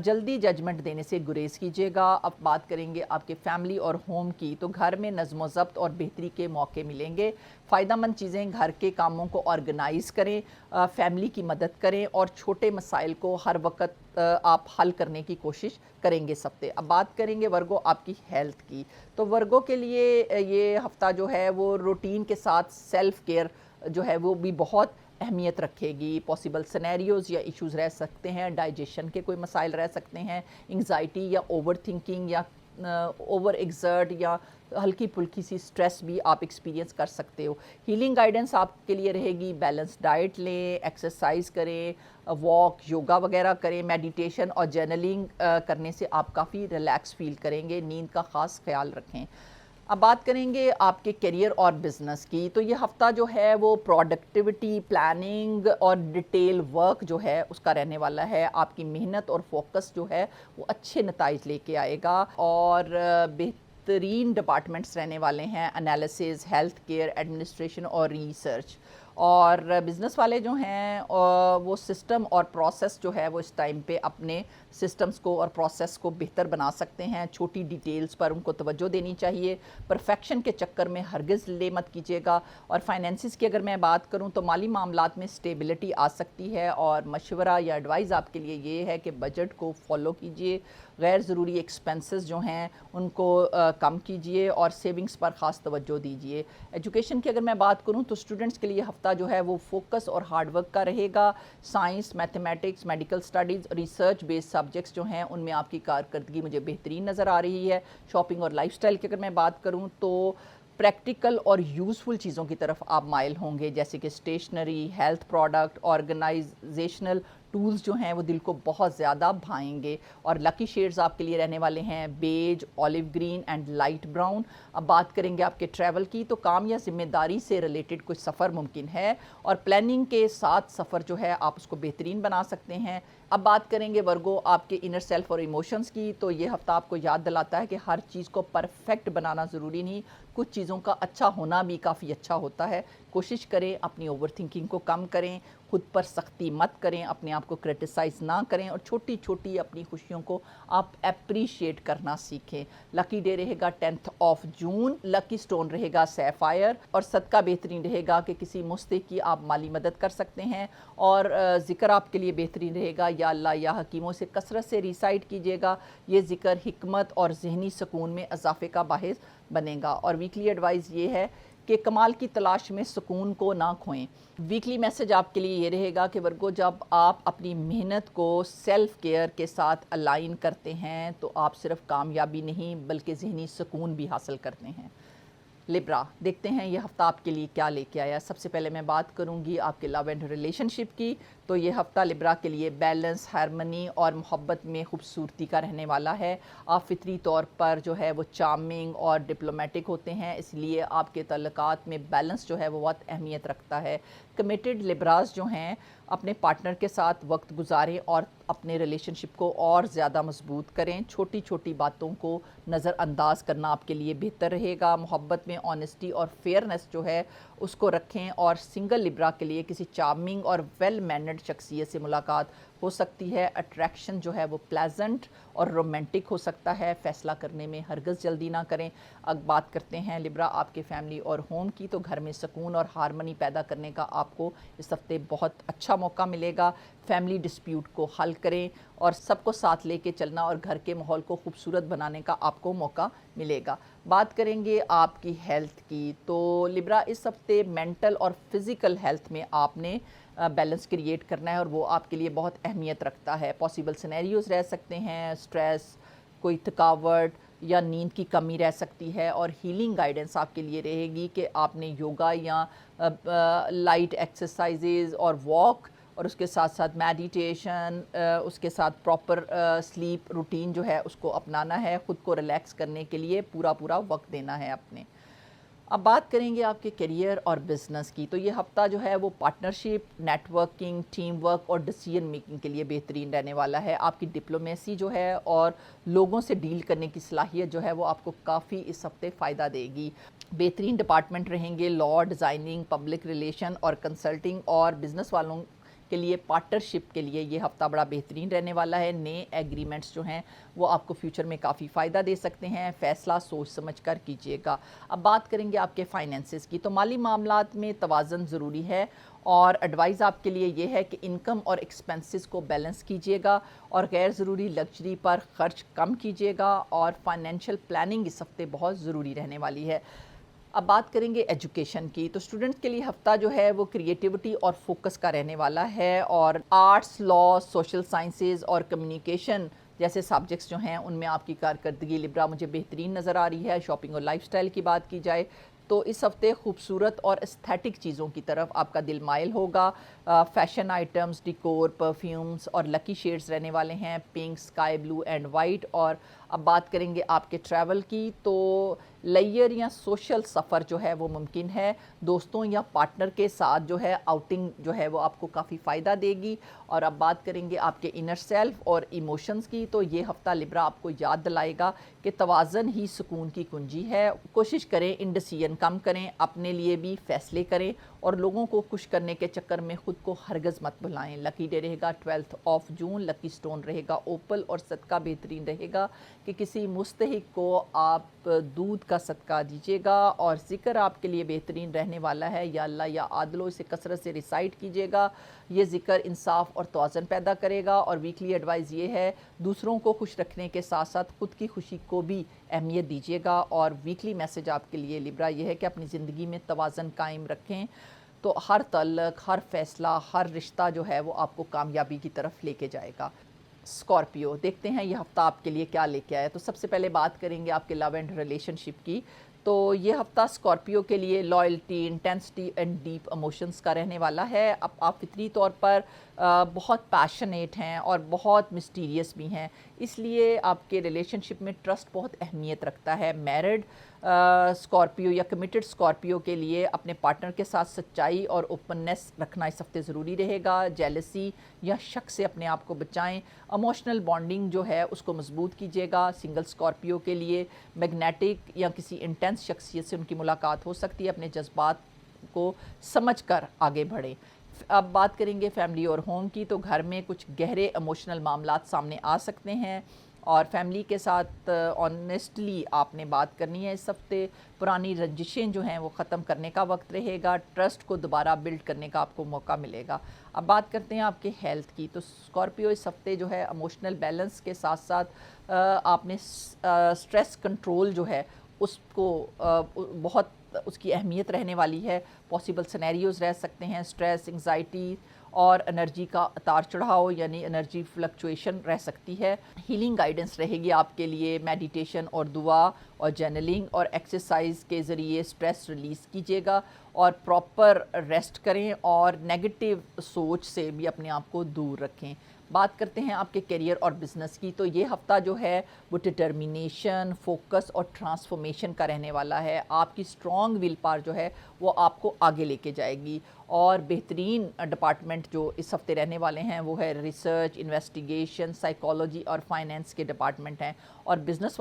جلدی ججمنٹ دینے سے گریز کیجیے گا۔ اب بات کریں گے آپ کے فیملی اور ہوم کی، تو گھر میں نظم و ضبط اور بہتری کے موقع ملیں گے۔ فائدہ مند چیزیں، گھر کے کاموں کو آرگنائز کریں، فیملی کی مدد کریں، اور چھوٹے مسائل کو ہر وقت آپ حل کرنے کی کوشش کریں گے اس ہفتے۔ اب بات کریں گے ورگو آپ کی ہیلتھ کی، تو ورگو کے لیے یہ ہفتہ جو ہے وہ روٹین کے ساتھ سیلف کیئر جو ہے وہ بھی بہت اہمیت رکھے گی۔ پاسبل سینیریوز یا ایشوز رہ سکتے ہیں، ڈائجیشن کے کوئی مسائل رہ سکتے ہیں، انگزائٹی یا اوور تھنکنگ یا اوور ایگزرٹ یا ہلکی پھلکی سی سٹریس بھی آپ ایکسپیرینس کر سکتے ہو۔ ہیلنگ گائیڈنس آپ کے لیے رہے گی، بیلنس ڈائٹ لیں، ایکسرسائز کریں، واک، یوگا وغیرہ کریں، میڈیٹیشن اور جرنلنگ کرنے سے آپ کافی ریلیکس فیل کریں گے۔ نیند کا خاص خیال رکھیں۔ اب بات کریں گے آپ کے کیریئر اور بزنس کی، تو یہ ہفتہ جو ہے وہ پروڈکٹیوٹی، پلاننگ اور ڈیٹیل ورک جو ہے اس کا رہنے والا ہے۔ آپ کی محنت اور فوکس جو ہے وہ اچھے نتائج لے کے آئے گا، اور بہترین ڈپارٹمنٹس رہنے والے ہیں، انالیسز، ہیلتھ کیئر، ایڈمنسٹریشن اور ریسرچ۔ اور بزنس والے جو ہیں وہ سسٹم اور پروسیس جو ہے وہ اس ٹائم پہ اپنے سسٹمز کو اور پروسیس کو بہتر بنا سکتے ہیں۔ چھوٹی ڈیٹیلز پر ان کو توجہ دینی چاہیے، پرفیکشن کے چکر میں ہرگز لے مت کیجیے گا۔ اور فائنینسز کی اگر میں بات کروں تو مالی معاملات میں سٹیبلٹی آ سکتی ہے، اور مشورہ یا ایڈوائز آپ کے لیے یہ ہے کہ بجٹ کو فالو کیجیے، غیر ضروری ایکسپنسز جو ہیں ان کو کم کیجیے، اور سیونگز پر خاص توجہ دیجیے۔ ایجوکیشن کی اگر میں بات کروں تو اسٹوڈنٹس کے لیے ہفتہ جو ہے وہ فوکس اور ہارڈ ورک کا رہے گا۔ Science, mathematics, medical studies, research based subjects جو ہیں ان میں آپ کی کارکردگی مجھے بہترین نظر آ رہی ہے۔ شاپنگ اور لائف سٹائل کی اگر میں بات کروں تو پریکٹیکل اور یوزفل چیزوں کی طرف آپ مائل ہوں گے، جیسے کہ stationery, health product, organisational tools جو ہیں وہ دل کو بہت زیادہ بھائیں گے۔ اور لکی شیڈز آپ کے لیے رہنے والے ہیں beige, olive green and light brown. اب بات کریں گے آپ کے ٹریول کی، تو کام یا ذمہ داری سے ریلیٹڈ کچھ سفر ممکن ہے، اور پلاننگ کے ساتھ سفر جو ہے آپ اس کو بہترین بنا سکتے ہیں۔ اب بات کریں گے ورگو آپ کے انر سیلف اور ایموشنز کی، تو یہ ہفتہ آپ کو یاد دلاتا ہے کہ ہر چیز کو پرفیکٹ بنانا ضروری نہیں، کچھ چیزوں کا اچھا ہونا بھی کافی اچھا ہوتا ہے۔ کوشش کریں اپنی اوور تھنکنگ کو کم کریں، خود پر سختی مت کریں، اپنے آپ کو کرٹیسائز نہ کریں، اور چھوٹی چھوٹی اپنی خوشیوں کو آپ اپریشیٹ کرنا سیکھیں۔ لکی ڈے رہے گا 10 جون، لکی سٹون رہے گا سیفائر، اور صدقہ بہترین رہے گا کہ کسی مستحق کی آپ مالی مدد کر سکتے ہیں، اور ذکر آپ کے لیے بہترین رہے گا یا اللہ یا حکیموں سے کثرت سے ریسائٹ کیجیے گا، یہ ذکر حکمت اور ذہنی سکون میں اضافے کا باعث بنے گا۔ اور ویکلی ایڈوائز یہ ہے کہ کمال کی تلاش میں سکون کو نہ کھوئیں۔ ویکلی میسج آپ کے لیے یہ رہے گا کہ ورگو جب آپ اپنی محنت کو سیلف کیئر کے ساتھ الائن کرتے ہیں تو آپ صرف کامیابی نہیں بلکہ ذہنی سکون بھی حاصل کرتے ہیں۔ لبرا، دیکھتے ہیں یہ ہفتہ آپ کے لیے کیا لے کے آیا۔ سب سے پہلے میں بات کروں گی آپ کے لو اینڈ ریلیشن شپ کی، تو یہ ہفتہ لبرا کے لیے بیلنس، ہارمنی اور محبت میں خوبصورتی کا رہنے والا ہے۔ آپ فطری طور پر جو ہے وہ چارمنگ اور ڈپلومیٹک ہوتے ہیں، اس لیے آپ کے تعلقات میں بیلنس جو ہے وہ بہت اہمیت رکھتا ہے۔ کمیٹڈ لبراز جو ہیں اپنے پارٹنر کے ساتھ وقت گزاریں اور اپنے ریلیشن شپ کو اور زیادہ مضبوط کریں۔ چھوٹی چھوٹی باتوں کو نظر انداز کرنا آپ کے لیے بہتر رہے گا۔ محبت میں آنیسٹی اور فیئرنس جو ہے اس کو رکھیں، اور سنگل لبرا کے لیے کسی چارمنگ اور ویل مینرڈ شخصیت سے ملاقات ہو سکتی ہے۔ اٹریکشن جو ہے وہ پلیزنٹ اور رومانٹک ہو سکتا ہے۔ فیصلہ کرنے میں ہرگز جلدی نہ کریں۔ اب بات کرتے ہیں لبرا آپ کے فیملی اور ہوم کی، تو گھر میں سکون اور ہارمنی پیدا کرنے کا آپ کو اس ہفتے بہت اچھا موقع ملے گا۔ فیملی ڈسپیوٹ کو حل کریں اور سب کو ساتھ لے کے چلنا اور گھر کے ماحول کو خوبصورت بنانے کا آپ کو موقع ملے گا۔ بات کریں گے آپ کی ہیلتھ کی، تو لبرا اس ہفتے مینٹل اور فزیکل ہیلتھ میں آپ نے بیلنس کریٹ کرنا ہے، اور وہ آپ کے لیے بہت اہمیت رکھتا ہے۔ پاسبل سینیریوز رہ سکتے ہیں، سٹریس، کوئی تھکاوٹ یا نیند کی کمی رہ سکتی ہے، اور ہیلنگ گائیڈنس آپ کے لیے رہے گی کہ آپ نے یوگا یا لائٹ ایکسرسائزز اور واک، اور اس کے ساتھ ساتھ میڈیٹیشن، اس کے ساتھ پراپر سلیپ روٹین جو ہے اس کو اپنانا ہے۔ خود کو ریلیکس کرنے کے لیے پورا وقت دینا ہے اپنے۔ اب بات کریں گے آپ کے کیریئر اور بزنس کی، تو یہ ہفتہ جو ہے وہ partnership, networking, team work اور ڈیسیژن میکنگ کے لیے بہترین رہنے والا ہے۔ آپ کی ڈپلومیسی جو ہے اور لوگوں سے ڈیل کرنے کی صلاحیت جو ہے وہ آپ کو کافی اس ہفتے فائدہ دے گی۔ بہترین ڈپارٹمنٹ رہیں گے لاء، ڈیزائننگ، پبلک ریلیشن اور کنسلٹنگ، اور بزنس والوں کے لیے پارٹنرشپ کے لیے یہ ہفتہ بڑا بہترین رہنے والا ہے۔ نئے ایگریمنٹس جو ہیں وہ آپ کو فیوچر میں کافی فائدہ دے سکتے ہیں۔ فیصلہ سوچ سمجھ کر کیجیے گا۔ اب بات کریں گے آپ کے فائنینسز کی، تو مالی معاملات میں توازن ضروری ہے، اور ایڈوائز آپ کے لیے یہ ہے کہ انکم اور ایکسپنسز کو بیلنس کیجیے گا، اور غیر ضروری لگژری پر خرچ کم کیجیے گا، اور فائنینشیل پلاننگ اس ہفتے بہت ضروری رہنے والی ہے۔ اب بات کریں گے ایجوکیشن کی، تو اسٹوڈنٹس کے لیے ہفتہ جو ہے وہ کریٹیوٹی اور فوکس کا رہنے والا ہے، اور آرٹس، لاء، سوشل سائنسز اور کمیونیکیشن جیسے سبجیکٹس جو ہیں ان میں آپ کی کارکردگی لبرا مجھے بہترین نظر آ رہی ہے۔ شاپنگ اور لائف سٹائل کی بات کی جائے تو اس ہفتے خوبصورت اور استھیٹک چیزوں کی طرف آپ کا دل مائل ہوگا۔ فیشن آئٹمز، ڈیکور، پرفیومز اور لکی شیڈز رہنے والے ہیں، pink, sky blue and white. اور اب بات کریں گے آپ کے ٹریول کی، تو لیئر یا سوشل سفر جو ہے وہ ممکن ہے۔ دوستوں یا پارٹنر کے ساتھ جو ہے آؤٹنگ جو ہے وہ آپ کو کافی فائدہ دے گی۔ اور اب بات کریں گے آپ کے انر سیلف اور ایموشنز کی، تو یہ ہفتہ لبرا آپ کو یاد دلائے گا کہ توازن ہی سکون کی کنجی ہے۔ کوشش کریں انڈیسیژن کم کریں، اپنے لیے بھی فیصلے کریں، اور لوگوں کو خوش کرنے کے چکر میں خود کو ہرگز مت بھلائیں۔ لکی ڈے رہے گا 12 جون، لکی سٹون رہے گا اوپل، اور صدقہ بہترین رہے گا کہ کسی مستحق کو آپ دودھ کا صدقہ دیجیے گا۔ اور ذکر آپ کے لیے بہترین رہنے والا ہے یا اللہ یا عادلو، اسے کثرت سے ریسائٹ کیجیے گا۔ یہ ذکر انصاف اور توازن پیدا کرے گا۔ اور ویکلی ایڈوائز یہ ہے دوسروں کو خوش رکھنے کے ساتھ ساتھ خود کی خوشی کو بھی اہمیت دیجیے گا۔ اور ویکلی میسج آپ کے لیے لبرا یہ ہے کہ اپنی زندگی میں توازن قائم رکھیں، تو ہر تعلق، ہر فیصلہ، ہر رشتہ جو ہے وہ آپ کو کامیابی کی طرف لے کے جائے گا۔ اسکارپیو، دیکھتے ہیں یہ ہفتہ آپ کے لیے کیا لے کے آیا۔ تو سب سے پہلے بات کریں گے آپ کے لو اینڈ ریلیشن شپ کی، تو یہ ہفتہ اسکارپیو کے لیے loyalty, intensity and deep emotions کا رہنے والا ہے۔ اب آپ فطری طور پر بہت پیشنیٹ ہیں اور بہت مسٹیریس بھی ہیں، اس لیے آپ کے ریلیشن شپ میں ٹرسٹ بہت اہمیت رکھتا ہے۔ میرڈ اسکارپیو یا کمیٹڈ اسکارپیو کے لیے اپنے پارٹنر کے ساتھ سچائی اور اوپننیس رکھنا اس ہفتے ضروری رہے گا۔ جیلسی یا شک سے اپنے آپ کو بچائیں۔ ایموشنل بانڈنگ جو ہے اس کو مضبوط کیجیے گا۔ سنگل اسکارپیو کے لیے میگنیٹک یا کسی انٹینس شخصیت سے ان کی ملاقات ہو سکتی ہے، اپنے جذبات کو سمجھ کر آگے بڑھیں۔ اب بات کریں گے فیملی اور ہوم کی، تو گھر میں کچھ گہرے ایموشنل معاملات سامنے آ سکتے ہیں، اور فیملی کے ساتھ آنیسٹلی آپ نے بات کرنی ہے اس ہفتے۔ پرانی رنجشیں جو ہیں وہ ختم کرنے کا وقت رہے گا۔ ٹرسٹ کو دوبارہ بلڈ کرنے کا آپ کو موقع ملے گا۔ اب بات کرتے ہیں آپ کے ہیلتھ کی، تو اسکارپیو اس ہفتے جو ہے ایموشنل بیلنس کے ساتھ ساتھ آپ نے سٹریس کنٹرول جو ہے اس کو بہت اس کی اہمیت رہنے والی ہے۔ پاسبل سینیریوز رہ سکتے ہیں، سٹریس، انگزائٹی اور انرجی کا اتار چڑھاؤ یعنی انرجی فلکچویشن رہ سکتی ہے۔ ہیلنگ گائیڈنس رہے گی آپ کے لیے، میڈیٹیشن اور دعا اور جرنلنگ اور ایکسرسائز کے ذریعے سٹریس ریلیز کیجیے گا اور پراپر ریسٹ کریں اور نیگیٹو سوچ سے بھی اپنے آپ کو دور رکھیں۔ بات کرتے ہیں آپ کے کیریئر اور بزنس کی، تو یہ ہفتہ جو ہے وہ ڈٹرمینیشن، فوکس اور ٹرانسفارمیشن کا رہنے والا ہے۔ آپ کی اسٹرانگ ول پاور جو ہے وہ آپ کو آگے لے کے جائے گی، اور بہترین ڈپارٹمنٹ جو اس ہفتے رہنے والے ہیں وہ ہے ریسرچ، انویسٹیگیشن، سائیکالوجی اور فائنینس کے ڈپارٹمنٹ ہیں۔ اور بزنس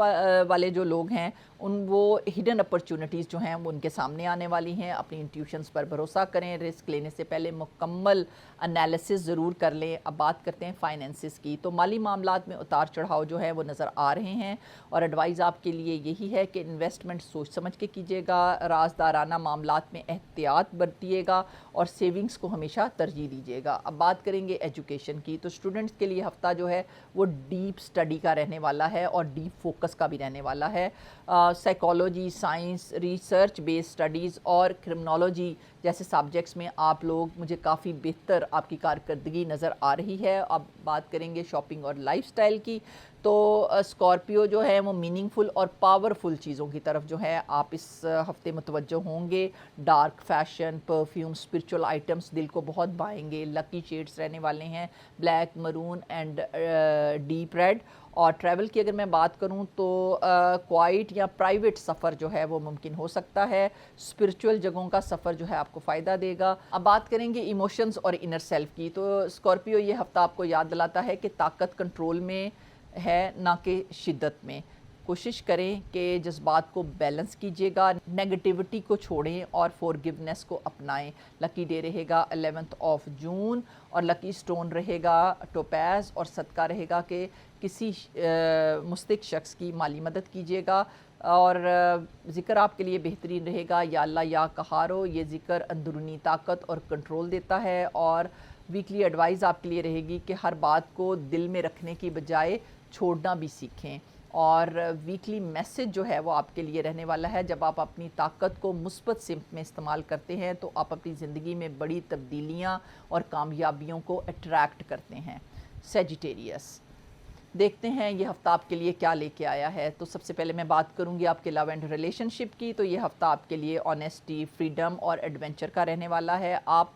والے جو لوگ ہیں وہ ہڈن اپرچونٹیز جو ہیں وہ ان کے سامنے آنے والی ہیں۔ اپنی انٹیوشنز پر بھروسہ کریں، رسک لینے سے پہلے مکمل انالیسس ضرور کر لیں۔ اب بات کرتے ہیں فائنینسز کی، تو مالی معاملات میں اتار چڑھاؤ جو ہے وہ نظر آ رہے ہیں، اور ایڈوائز آپ کے لیے یہی ہے کہ انویسٹمنٹ سوچ سمجھ کے کیجیے گا، رازدارانہ معاملات میں احتیاط برتیے گا اور سیونگز کو ہمیشہ ترجیح دیجیے گا۔ اب بات کریں گے ایجوکیشن کی، تو اسٹوڈنٹس کے لیے ہفتہ جو ہے وہ ڈیپ سٹڈی کا رہنے والا ہے اور ڈیپ فوکس کا بھی رہنے والا ہے۔ سائیکالوجی، سائنس، ریسرچ بیس سٹڈیز اور کرمنالوجی جیسے سبجیکٹس میں آپ لوگ مجھے کافی بہتر آپ کی کارکردگی نظر آ رہی ہے۔ اب بات کریں گے شاپنگ اور لائف سٹائل کی، تو اسکارپیو جو ہے وہ میننگ فل اور پاورفل چیزوں کی طرف جو ہے آپ اس ہفتے متوجہ ہوں گے۔ Dark fashion, perfume, spiritual items دل کو بہت بھائیں گے۔ لکی شیڈز رہنے والے ہیں black, maroon and deep red. اور ٹریول کی اگر میں بات کروں تو کوائٹ یا پرائیویٹ سفر جو ہے وہ ممکن ہو سکتا ہے۔ اسپرچول جگہوں کا سفر جو ہے آپ کو فائدہ دے گا۔ اب بات کریں گے ایموشنز اور انر سیلف کی، تو اسکارپیو یہ ہفتہ آپ کو یاد دلاتا ہے کہ طاقت کنٹرول میں ہے نہ کہ شدت میں۔ کوشش کریں کہ جذبات کو بیلنس کیجیے گا، نیگیٹیوٹی کو چھوڑیں اور فورگیونیس کو اپنائیں۔ لکی ڈے رہے گا 11 جون اور لکی سٹون رہے گا ٹوپیز، اور صدقہ رہے گا کہ کسی مستحق شخص کی مالی مدد کیجیے گا۔ اور ذکر آپ کے لیے بہترین رہے گا یا اللہ یا قہارو، یہ ذکر اندرونی طاقت اور کنٹرول دیتا ہے۔ اور ویکلی ایڈوائز آپ کے لیے رہے گی کہ ہر بات کو دل میں رکھنے کی بجائے چھوڑنا بھی سیکھیں۔ اور ویکلی میسج جو ہے وہ آپ کے لیے رہنے والا ہے، جب آپ اپنی طاقت کو مثبت سمت میں استعمال کرتے ہیں تو آپ اپنی زندگی میں بڑی تبدیلیاں اور کامیابیوں کو اٹریکٹ کرتے ہیں۔ سیجیٹیریس، دیکھتے ہیں یہ ہفتہ آپ کے لیے کیا لے کے آیا ہے۔ تو سب سے پہلے میں بات کروں گی آپ کے لو اینڈ ریلیشن شپ کی، تو یہ ہفتہ آپ کے لیے آنیسٹی، فریڈم اور ایڈونچر کا رہنے والا ہے۔ آپ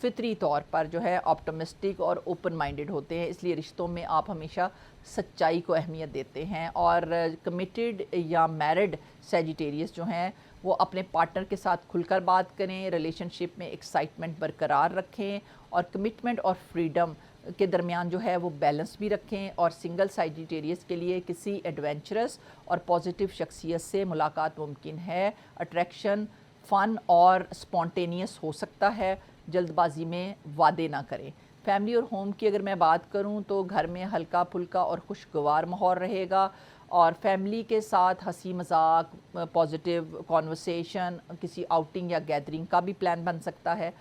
فطری طور پر جو ہے آپٹمسٹک اور اوپن مائنڈڈ ہوتے ہیں، اس لیے رشتوں میں آپ ہمیشہ سچائی کو اہمیت دیتے ہیں۔ اور کمیٹڈ یا میرڈ سیجیٹیریس جو ہیں وہ اپنے پارٹنر کے ساتھ کھل کر بات کریں، ریلیشن شپ میں ایکسائٹمنٹ برقرار رکھیں اور کمٹمنٹ اور فریڈم کے درمیان جو ہے وہ بیلنس بھی رکھیں۔ اور سنگل سیجیٹیریس کے لیے کسی ایڈونچرس اور پازیٹیو شخصیت سے ملاقات ممکن ہے۔ اٹریکشن فن اور سپونٹینیس ہو سکتا ہے، جلد بازی میں وعدے نہ کریں۔ فیملی اور ہوم کی اگر میں بات کروں تو گھر میں ہلکا پھلکا اور خوشگوار ماحول رہے گا، اور فیملی کے ساتھ ہنسی مذاق، پازیٹیو کانورسیشن، کسی آؤٹنگ یا گیدرنگ کا بھی پلان بن سکتا ہے۔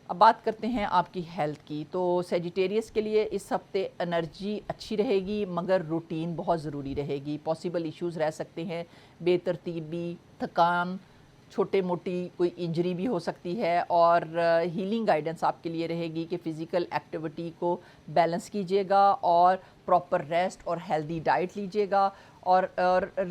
اب بات کرتے ہیں آپ کی ہیلتھ کی، تو سیجیٹیریس کے لیے اس ہفتے انرجی اچھی رہے گی مگر روٹین بہت ضروری رہے گی۔ پاسبل ایشوز رہ سکتے ہیں، بے ترتیبی، تھکان، چھوٹے موٹی کوئی انجری بھی ہو سکتی ہے۔ اور ہیلنگ گائیڈنس آپ کے لیے رہے گی کہ فزیکل ایکٹیویٹی کو بیلنس کیجیے گا اور پراپر ریسٹ اور ہیلدی ڈائٹ لیجیے گا، اور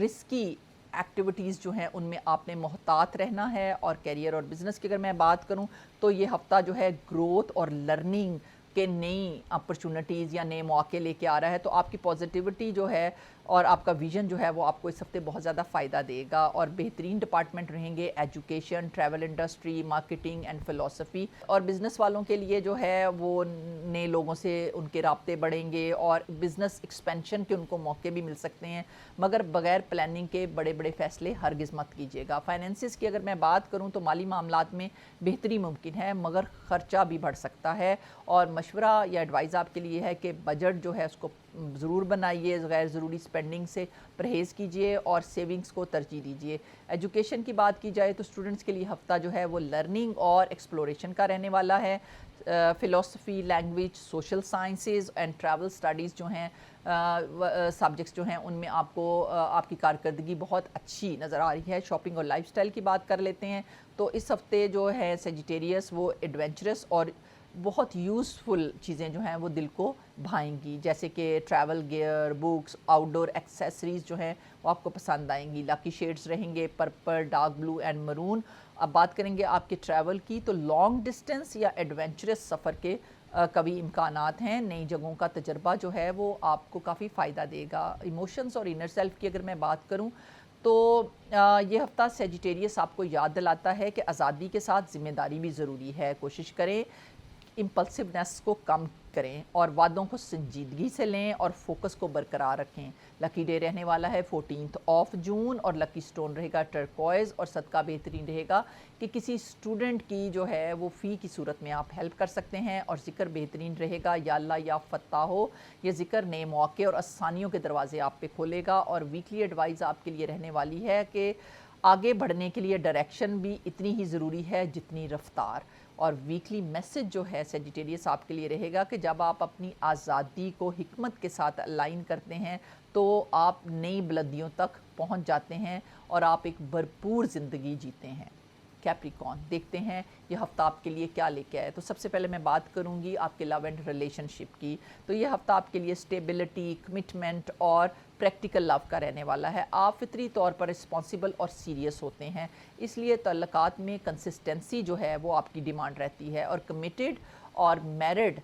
رسکی ایکٹیویٹیز جو ہیں ان میں آپ نے محتاط رہنا ہے۔ اور کیریئر اور بزنس کی اگر میں بات کروں تو یہ ہفتہ جو ہے گروتھ اور لرننگ کے نئی اپرچونٹیز یا نئے مواقع لے کے آ رہا ہے، تو آپ کی پازیٹیوٹی جو ہے اور آپ کا ویژن جو ہے وہ آپ کو اس ہفتے بہت زیادہ فائدہ دے گا۔ اور بہترین ڈپارٹمنٹ رہیں گے education, travel industry, marketing and فلسفی۔ اور بزنس والوں کے لیے جو ہے وہ نئے لوگوں سے ان کے رابطے بڑھیں گے اور بزنس ایکسپینشن کے ان کو موقع بھی مل سکتے ہیں، مگر بغیر پلاننگ کے بڑے بڑے فیصلے ہرگز مت کیجیے گا۔ فائنینسز کی اگر میں بات کروں تو مالی معاملات میں بہتری ممکن ہے مگر خرچہ بھی بڑھ سکتا ہے، اور مشورہ یا ایڈوائز آپ کے لیے ہے کہ بجٹ جو ہے اس کو ضرور بنائیے، غیر ضروری سپینڈنگ سے پرہیز کیجیے اور سیونگز کو ترجیح دیجیے۔ ایجوکیشن کی بات کی جائے تو اسٹوڈنٹس کے لیے ہفتہ جو ہے وہ لرننگ اور ایکسپلوریشن کا رہنے والا ہے۔ فلسفی، language, social sciences and travel studies جو ہیں سبجیکٹس جو ہیں ان میں آپ کو آپ کی کارکردگی بہت اچھی نظر آ رہی ہے۔ شاپنگ اور لائف سٹائل کی بات کر لیتے ہیں، تو اس ہفتے جو ہے سیجیٹیریس وہ ایڈونچرس اور بہت یوزفل چیزیں جو ہیں وہ دل کو بھائیں گی، جیسے کہ ٹریول گیئر، بکس، آؤٹ ڈور ایکسیسریز جو ہیں وہ آپ کو پسند آئیں گی۔ لکی شیڈز رہیں گے پرپل، ڈارک بلو اینڈ مرون۔ اب بات کریں گے آپ کے ٹریول کی، تو لانگ ڈسٹینس یا ایڈونچرس سفر کے کبھی امکانات ہیں۔ نئی جگہوں کا تجربہ جو ہے وہ آپ کو کافی فائدہ دے گا۔ ایموشنز اور انر سیلف کی اگر میں بات کروں تو یہ ہفتہ سیجیٹیریس آپ کو یاد دلاتا ہے کہ آزادی کے ساتھ ذمہ داری بھی ضروری ہے۔ کوشش کریں امپلسونیس کو کم کریں اور وعدوں کو سنجیدگی سے لیں اور فوکس کو برقرار رکھیں۔ لکی ڈے رہنے والا ہے 14 جون اور لکی سٹون رہے گا ٹرکوائز، اور صدقہ بہترین رہے گا کہ کسی اسٹوڈنٹ کی جو ہے وہ فی کی صورت میں آپ ہیلپ کر سکتے ہیں، اور ذکر بہترین رہے گا یا اللہ یا فتح ہو۔ یہ ذکر نئے مواقع اور آسانیوں کے دروازے آپ پہ کھولے گا، اور ویکلی ایڈوائز آپ کے لیے رہنے والی ہے کہ آگے بڑھنے کے لیے ڈائریکشن بھی اتنی ہی ضروری ہے جتنی رفتار۔ اور ویکلی میسج جو ہے سیجیٹیریس آپ کے لیے رہے گا کہ جب آپ اپنی آزادی کو حکمت کے ساتھ الائن کرتے ہیں تو آپ نئی بلندیوں تک پہنچ جاتے ہیں اور آپ ایک بھرپور زندگی جیتے ہیں۔ کیپریکون، دیکھتے ہیں یہ ہفتہ آپ کے لیے کیا لے کے آئے۔ تو سب سے پہلے میں بات کروں گی آپ کے لو اینڈ ریلیشن شپ کی۔ تو یہ ہفتہ آپ کے لیے اسٹیبلٹی، کمٹمنٹ اور پریکٹیکل لو کا رہنے والا ہے۔ آپ فطری طور پر رسپانسیبل اور سیریس ہوتے ہیں، اس لیے تعلقات میں کنسسٹنسی جو ہے وہ آپ کی ڈیمانڈ رہتی ہے، اور کمیٹڈ اور میرڈ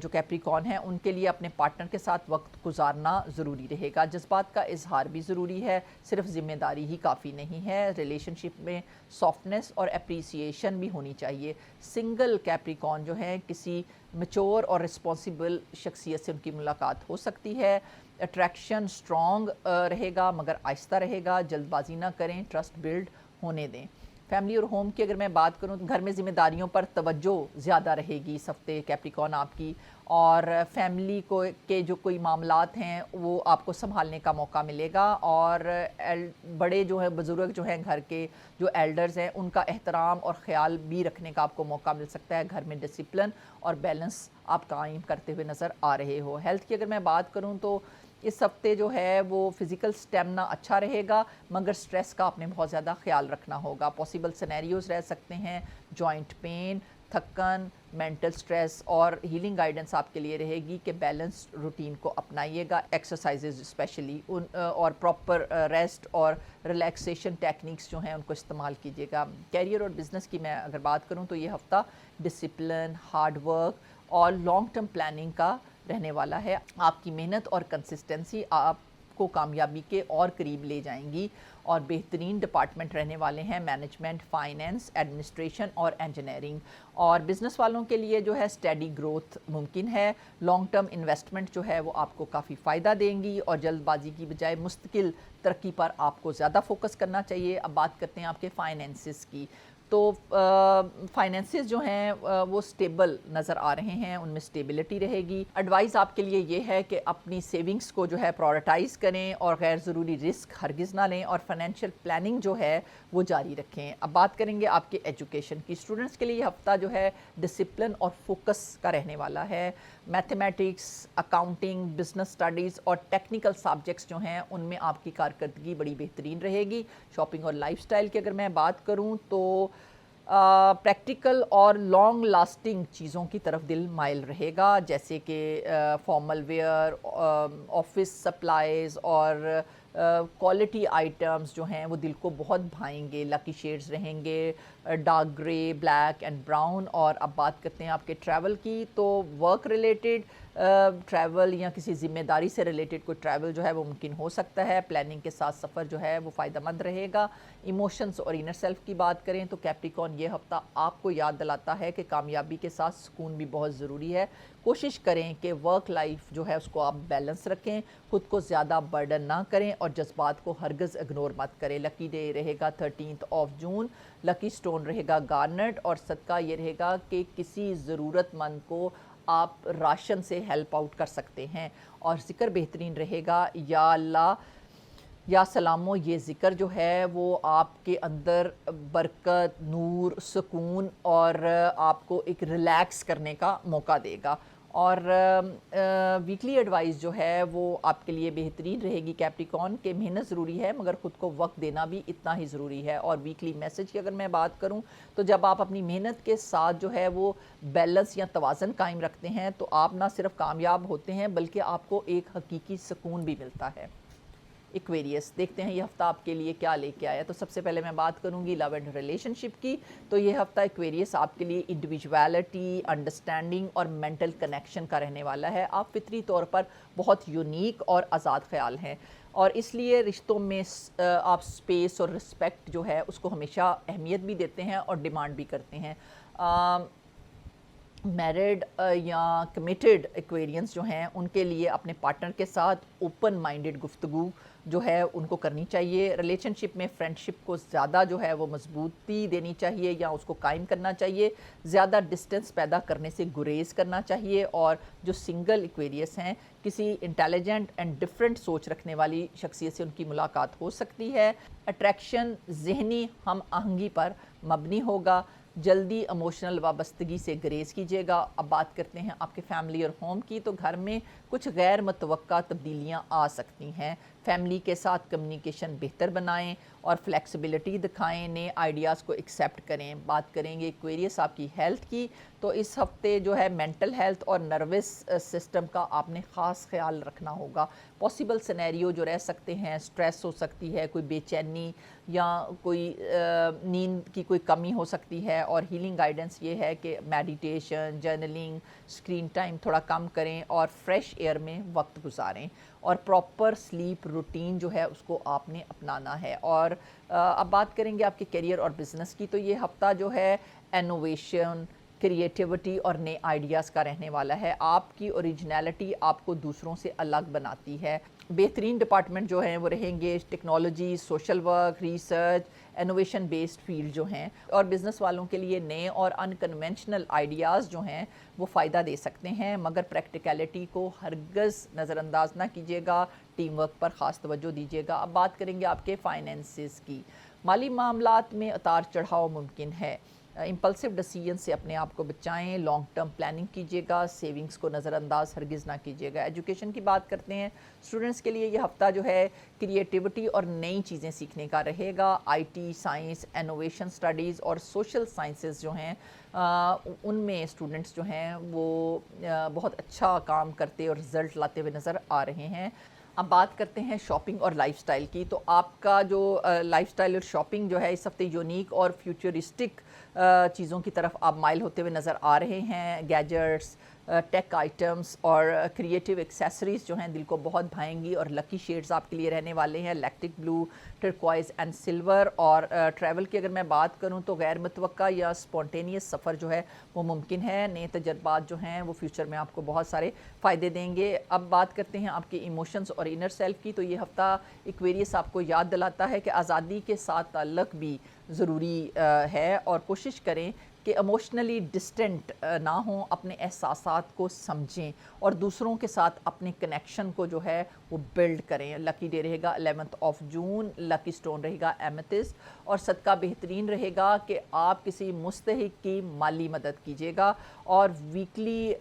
جو کیپریکون ہیں ان کے لیے اپنے پارٹنر کے ساتھ وقت گزارنا ضروری رہے گا۔ جذبات کا اظہار بھی ضروری ہے، صرف ذمہ داری ہی کافی نہیں ہے۔ ریلیشن شپ میں سافٹنس اور اپریسیشن بھی ہونی چاہیے۔ سنگل کیپریکون جو ہیں کسی میچور اور رسپانسیبل شخصیت سے ان کی ملاقات ہو سکتی ہے۔ اٹریکشن سٹرونگ رہے گا مگر آہستہ رہے گا، جلد بازی نہ کریں، ٹرسٹ بلڈ ہونے دیں۔ فیملی اور ہوم کی اگر میں بات کروں تو گھر میں ذمہ داریوں پر توجہ زیادہ رہے گی اس ہفتے کیپریکون آپ کی، اور فیملی کو کے جو کوئی معاملات ہیں وہ آپ کو سنبھالنے کا موقع ملے گا، اور بڑے جو ہیں بزرگ جو ہیں گھر کے جو ایلڈرز ہیں ان کا احترام اور خیال بھی رکھنے کا آپ کو موقع مل سکتا ہے۔ گھر میں ڈسپلن اور بیلنس آپ قائم کرتے ہوئے نظر آ رہے ہو۔ ہیلتھ کی اگر میں بات کروں تو اس ہفتے جو ہے وہ فزیکل سٹیمنا اچھا رہے گا مگر سٹریس کا آپ نے بہت زیادہ خیال رکھنا ہوگا۔ پاسبل سینیریوز رہ سکتے ہیں جوائنٹ پین، تھکن، مینٹل سٹریس، اور ہیلنگ گائیڈنس آپ کے لیے رہے گی کہ بیلنس روٹین کو اپنائیے گا، ایکسرسائزز اسپیشلی اور پراپر ریسٹ اور ریلیکسیشن ٹیکنیکس جو ہیں ان کو استعمال کیجیے گا۔ کیریئر اور بزنس کی میں اگر بات کروں تو یہ ہفتہ ڈسپلن، ہارڈ ورک اور لانگ ٹرم پلاننگ کا رہنے والا ہے۔ آپ کی محنت اور کنسسٹنسی آپ کو کامیابی کے اور قریب لے جائیں گی، اور بہترین ڈپارٹمنٹ رہنے والے ہیں مینجمنٹ، فائنینس، ایڈمنسٹریشن اور انجینئرنگ۔ اور بزنس والوں کے لیے جو ہے اسٹیڈی گروتھ ممکن ہے۔ لانگ ٹرم انویسٹمنٹ جو ہے وہ آپ کو کافی فائدہ دیں گی، اور جلد بازی کی بجائے مستقل ترقی پر آپ کو زیادہ فوکس کرنا چاہیے۔ اب بات کرتے ہیں آپ کے فائنینسز کی، تو فائنینسز جو ہیں وہ سٹیبل نظر آ رہے ہیں، ان میں سٹیبلٹی رہے گی۔ ایڈوائز آپ کے لیے یہ ہے کہ اپنی سیونگز کو جو ہے پرائورٹائز کریں اور غیر ضروری رسک ہرگز نہ لیں، اور فائنینشیل پلاننگ جو ہے وہ جاری رکھیں۔ اب بات کریں گے آپ کے ایجوکیشن کی۔ اسٹوڈنٹس کے لیے یہ ہفتہ جو ہے ڈسپلن اور فوکس کا رہنے والا ہے۔ میتھمیٹکس، اکاؤنٹنگ، بزنس اسٹڈیز اور ٹیکنیکل سبجیکٹس جو ہیں ان میں آپ کی کارکردگی بڑی بہترین رہے گی۔ شاپنگ اور لائف سٹائل کی اگر میں بات کروں تو پریکٹیکل اور لانگ لاسٹنگ چیزوں کی طرف دل مائل رہے گا، جیسے کہ فارمل ویئر، آفس سپلائز اور کوالٹی آئٹمز جو ہیں وہ دل کو بہت بھائیں گے۔ لکی شیڈز رہیں گے dark grey, black and brown. اور اب بات کرتے ہیں آپ کے ٹریول کی، تو ورک ریلیٹڈ ٹریول یا کسی ذمہ داری سے ریلیٹڈ کوئی ٹریول جو ہے وہ ممکن ہو سکتا ہے۔ پلاننگ کے ساتھ سفر جو ہے وہ فائدہ مند رہے گا۔ ایموشنز اور انر سیلف کی بات کریں تو کیپریکون یہ ہفتہ آپ کو یاد دلاتا ہے کہ کامیابی کے ساتھ سکون بھی بہت ضروری ہے۔ کوشش کریں کہ ورک لائف جو ہے اس کو آپ بیلنس رکھیں، خود کو زیادہ برڈن نہ کریں اور جذبات کو ہرگز اگنور مت کریں۔ لکی ڈے رہے گا 13 جون، لکی سٹون رہے گا گارنٹ، اور صدقہ یہ رہے گا کہ کسی ضرورت مند کو آپ راشن سے ہیلپ آؤٹ کر سکتے ہیں۔ اور ذکر بہترین رہے گا یا اللہ یا سلامو۔ یہ ذکر جو ہے وہ آپ کے اندر برکت، نور، سکون اور آپ کو ایک ریلیکس کرنے کا موقع دے گا۔ اور ویکلی ایڈوائز جو ہے وہ آپ کے لیے بہترین رہے گی کیپریکون، کہ محنت ضروری ہے مگر خود کو وقت دینا بھی اتنا ہی ضروری ہے۔ اور ویکلی میسج کی اگر میں بات کروں تو جب آپ اپنی محنت کے ساتھ جو ہے وہ بیلنس یا توازن قائم رکھتے ہیں تو آپ نہ صرف کامیاب ہوتے ہیں بلکہ آپ کو ایک حقیقی سکون بھی ملتا ہے۔ ایکویریس، دیکھتے ہیں یہ ہفتہ آپ کے لیے کیا لے کے آیا۔ تو سب سے پہلے میں بات کروں گی لو اینڈ ریلیشن شپ کی۔ تو یہ ہفتہ ایکویریس آپ کے لیے انڈیویجویلٹی، انڈرسٹینڈنگ اور مینٹل کنیکشن کا رہنے والا ہے۔ آپ فطری طور پر بہت یونیک اور آزاد خیال ہیں، اور اس لیے رشتوں میں آپ سپیس اور رسپیکٹ جو ہے اس کو ہمیشہ اہمیت بھی دیتے ہیں اور ڈیمانڈ بھی کرتے ہیں۔ میرڈ یا کمیٹڈ ایکویرینس جو ہیں ان کے لیے اپنے پارٹنر کے ساتھ اوپن مائنڈڈ گفتگو جو ہے ان کو کرنی چاہیے۔ ریلیشن شپ میں فرینڈ شپ کو زیادہ جو ہے وہ مضبوطی دینی چاہیے یا اس کو قائم کرنا چاہیے، زیادہ ڈسٹنس پیدا کرنے سے گریز کرنا چاہیے۔ اور جو سنگل ایکویریس ہیں، کسی انٹیلیجنٹ اینڈ ڈفرینٹ سوچ رکھنے والی شخصیت سے ان کی ملاقات ہو سکتی ہے۔ اٹریکشن ذہنی ہم آہنگی پر مبنی ہوگا، جلدی ایموشنل وابستگی سے گریز کیجیے گا۔ اب بات کرتے ہیں آپ کے فیملی اور ہوم کی۔ تو گھر میں کچھ غیر متوقع تبدیلیاں آ سکتی ہیں۔ فیملی کے ساتھ کمیونیکیشن بہتر بنائیں اور فلیکسیبلٹی دکھائیں، نئے آئیڈیاز کو ایکسیپٹ کریں۔ بات کریں گے ایکویریس آپ کی ہیلتھ کی۔ تو اس ہفتے جو ہے مینٹل ہیلتھ اور نروس سسٹم کا آپ نے خاص خیال رکھنا ہوگا۔ پاسبل سینیریو جو رہ سکتے ہیں، سٹریس ہو سکتی ہے، کوئی بے چینی یا کوئی نیند کی کوئی کمی ہو سکتی ہے، اور ہیلنگ گائیڈنس یہ ہے کہ میڈیٹیشن، جرنلنگ، اسکرین ٹائم تھوڑا کم کریں اور فریش ایئر میں وقت گزاریں، اور پراپر سلیپ روٹین جو ہے اس کو آپ نے اپنانا ہے۔ اور اب بات کریں گے آپ کے کیریئر اور بزنس کی۔ تو یہ ہفتہ جو ہے انوویشن، کریٹیوٹی اور نئے آئیڈیاز کا رہنے والا ہے۔ آپ کی اوریجنلٹی آپ کو دوسروں سے الگ بناتی ہے۔ بہترین ڈپارٹمنٹ جو ہیں وہ رہیں گے technology, social work, research, innovation based field جو ہیں، اور بزنس والوں کے لیے نئے اور انکنونشنل آئیڈیاز جو ہیں وہ فائدہ دے سکتے ہیں، مگر پریکٹیکلٹی کو ہرگز نظر انداز نہ کیجیے گا، ٹیم ورک پر خاص توجہ دیجیے گا۔ اب بات کریں گے آپ کے فائنینسز کی۔ مالی معاملات میں اتار چڑھاؤ ممکن ہے، امپلسو ڈیسیژن سے اپنے آپ کو بچائیں، لانگ ٹرم پلاننگ کیجیے گا، سیونگز کو نظر انداز ہرگز نہ کیجیے گا۔ ایجوکیشن کی بات کرتے ہیں۔ اسٹوڈنٹس کے لیے یہ ہفتہ جو ہے کریٹیوٹی اور نئی چیزیں سیکھنے کا رہے گا۔ I T, science, innovation studies اور سوشل سائنسز جو ہیں ان میں اسٹوڈنٹس جو ہیں وہ بہت اچھا کام کرتے اور رزلٹ لاتے ہوئے نظر آ رہے ہیں۔ اب بات کرتے ہیں شاپنگ اور لائف سٹائل کی۔ تو آپ کا جو لائف سٹائل اور شاپنگ جو ہے اس ہفتے یونیک اور فیوچرسٹک چیزوں کی طرف آپ مائل ہوتے ہوئے نظر آ رہے ہیں۔ گیجٹس، ٹیک آئٹمس اور کریٹیو ایکسیسریز جو ہیں دل کو بہت بھائیں گی، اور لکی شیڈز آپ کے لیے رہنے والے ہیں لیکٹک بلو، ٹرکوائز اینڈ سلور۔ اور ٹریول کی اگر میں بات کروں تو غیر متوقع یا سپونٹینیس سفر جو ہے وہ ممکن ہے۔ نئے تجربات جو ہیں وہ فیوچر میں آپ کو بہت سارے فائدے دیں گے۔ اب بات کرتے ہیں آپ کے ایموشنز اور انر سیلف کی۔ تو یہ ہفتہ ایکویریس آپ کو یاد دلاتا ہے کہ آزادی کے ساتھ تعلق بھی ضروری ہے، اور کوشش کریں کہ ایموشنلی ڈسٹنٹ نہ ہوں، اپنے احساسات کو سمجھیں اور دوسروں کے ساتھ اپنے کنیکشن کو جو ہے وہ بلڈ کریں۔ لکی ڈے رہے گا 11 جون، لکی سٹون رہے گا ایمیتھسٹ، اور صدقہ بہترین رہے گا کہ آپ کسی مستحق کی مالی مدد کیجیے گا۔ اور ویکلی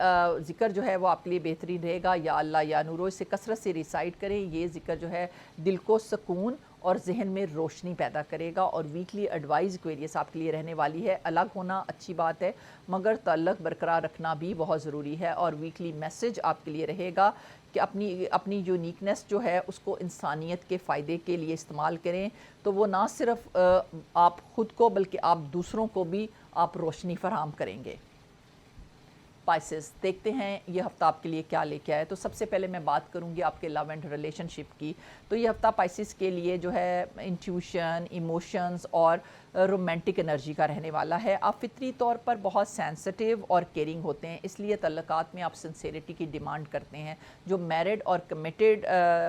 ذکر جو ہے وہ آپ کے لیے بہترین رہے گا، یا اللہ یا نورو، اسے کثرت سے ریسائٹ کریں۔ یہ ذکر جو ہے دل کو سکون اور ذہن میں روشنی پیدا کرے گا۔ اور ویکلی ایڈوائز ایکویریس آپ کے لیے رہنے والی ہے، الگ ہونا اچھی بات ہے مگر تعلق برقرار رکھنا بھی بہت ضروری ہے۔ اور ویکلی میسج آپ کے لیے رہے گا کہ اپنی یونیکنیس جو ہے اس کو انسانیت کے فائدے کے لیے استعمال کریں، تو وہ نہ صرف آپ خود کو بلکہ آپ دوسروں کو بھی آپ روشنی فراہم کریں گے۔ اسپائسز، دیکھتے ہیں یہ ہفتہ آپ کے لیے کیا لے کے آئے۔ تو سب سے پہلے میں بات کروں گی آپ کے لو اینڈ ریلیشن شپ کی۔ تو یہ ہفتہ پائسز کے لیے جو ہے انٹیوشن، ایموشنز اور رومانٹک انرجی کا رہنے والا ہے۔ آپ فطری طور پر بہت سینسٹیو اور کیئرنگ ہوتے ہیں، اس لیے تعلقات میں آپ سنسیریٹی کی ڈیمانڈ کرتے ہیں۔ جو میرڈ اور کمیٹڈ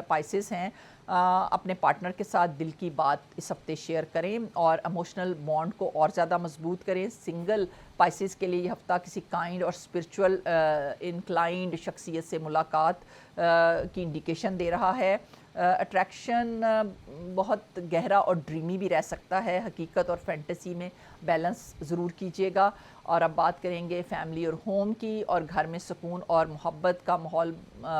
پائسز ہیں اپنے پارٹنر کے ساتھ دل کی بات اس ہفتے شیئر کریں اور ایموشنل بانڈ کو اور زیادہ مضبوط کریں۔ سنگل پائسز کے لیے یہ ہفتہ کسی کائنڈ اور اسپرچول انکلائنڈ شخصیت سے ملاقات کی انڈیکیشن دے رہا ہے۔ اٹریکشن بہت گہرا اور ڈریمی بھی رہ سکتا ہے، حقیقت اور فینٹیسی میں بیلنس ضرور کیجیے گا. اور اب بات کریں گے فیملی اور ہوم کی. اور گھر میں سکون اور محبت کا ماحول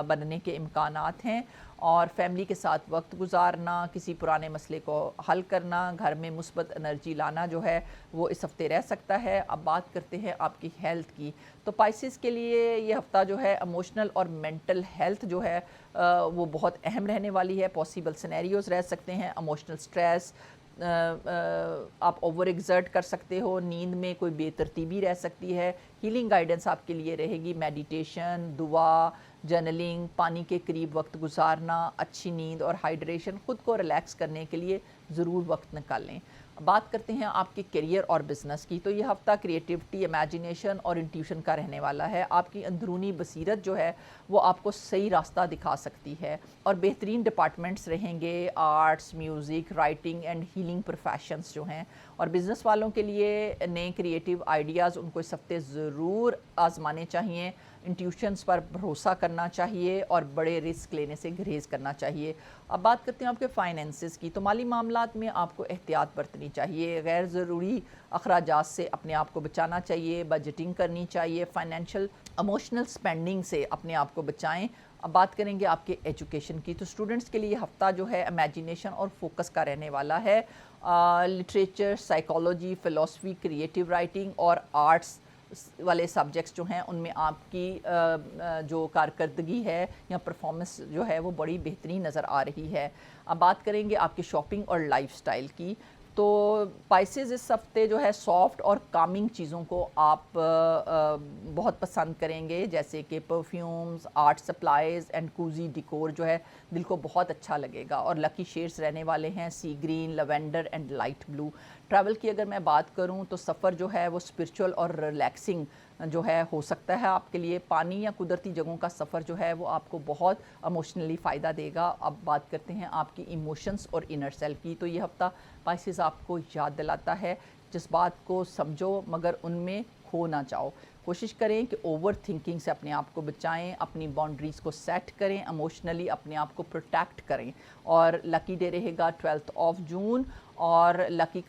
بننے کے امکانات ہیں, اور فیملی کے ساتھ وقت گزارنا, کسی پرانے مسئلے کو حل کرنا, گھر میں مثبت انرجی لانا جو ہے وہ اس ہفتے رہ سکتا ہے. اب بات کرتے ہیں آپ کی ہیلتھ کی. تو پائسز کے لیے یہ ہفتہ جو ہے ایموشنل اور مینٹل ہیلتھ جو ہے وہ بہت اہم رہنے والی ہے. پاسبل سینیریوز رہ سکتے ہیں, ایموشنل سٹریس, آپ اوور ایگزرٹ کر سکتے ہو, نیند میں کوئی بے ترتیبی رہ سکتی ہے. ہیلنگ گائیڈنس آپ کے لیے رہے گی, میڈیٹیشن, دعا, جرنلنگ, پانی کے قریب وقت گزارنا, اچھی نیند اور ہائیڈریشن, خود کو ریلیکس کرنے کے لیے ضرور وقت نکالیں. بات کرتے ہیں آپ کے کیریئر اور بزنس کی. تو یہ ہفتہ کریٹیوٹی, امیجینیشن اور انٹیوشن کا رہنے والا ہے. آپ کی اندرونی بصیرت جو ہے وہ آپ کو صحیح راستہ دکھا سکتی ہے, اور بہترین ڈپارٹمنٹس رہیں گے, arts, music, writing and healing professions جو ہیں. اور بزنس والوں کے لیے نئے کریٹیو آئیڈیاز ان کو اس ہفتے ضرور آزمانے چاہیے, انٹیوشنز پر بھروسہ کرنا چاہیے, اور بڑے رسک لینے سے گریز کرنا چاہیے. اب بات کرتے ہیں آپ کے فائنینسز کی. تو مالی معاملات میں آپ کو احتیاط برتنی چاہیے, غیر ضروری اخراجات سے اپنے آپ کو بچانا چاہیے, بجٹنگ کرنی چاہیے, فائنینشیل ایموشنل سپینڈنگ سے اپنے آپ کو بچائیں. اب بات کریں گے آپ کے ایجوکیشن کی. تو اسٹوڈنٹس کے لیے ہفتہ جو ہے امیجینیشن اور فوکس کا رہنے والا ہے. لٹریچر, سائیکالوجی, فلسفی, کریٹیو رائٹنگ اور آرٹس والے سبجیکٹس جو ہیں ان میں آپ کی جو کارکردگی ہے یا پرفارمنس جو ہے وہ بڑی بہترین نظر آ رہی ہے. اب بات کریں گے آپ کی شاپنگ اور لائف سٹائل کی. تو پائسز اس ہفتے جو ہے سافٹ اور کامنگ چیزوں کو آپ بہت پسند کریں گے, جیسے کہ perfumes, art supplies and cosy decor جو ہے دل کو بہت اچھا لگے گا. اور لکی شیڈز رہنے والے ہیں sea green, lavender and light blue. Travel کی اگر میں بات کروں تو سفر جو ہے وہ اسپرچول اور ریلیکسنگ جو ہے ہو سکتا ہے آپ کے لیے. پانی یا قدرتی جگہوں کا سفر جو ہے وہ آپ کو بہت ایموشنلی فائدہ دے گا. اب بات کرتے ہیں آپ کی ایموشنز اور انر سیلف کی. تو یہ ہفتہ پائسز آپ کو یاد دلاتا ہے جس بات کو سمجھو مگر ان میں کھو نہ جاؤ. کوشش کریں کہ اوور تھنکنگ سے اپنے آپ کو بچائیں, اپنی باؤنڈریز کو سیٹ کریں, ایموشنلی اپنے آپ کو پروٹیکٹ کریں. اور لکی ڈے رہے گا 12 جون, اور لکی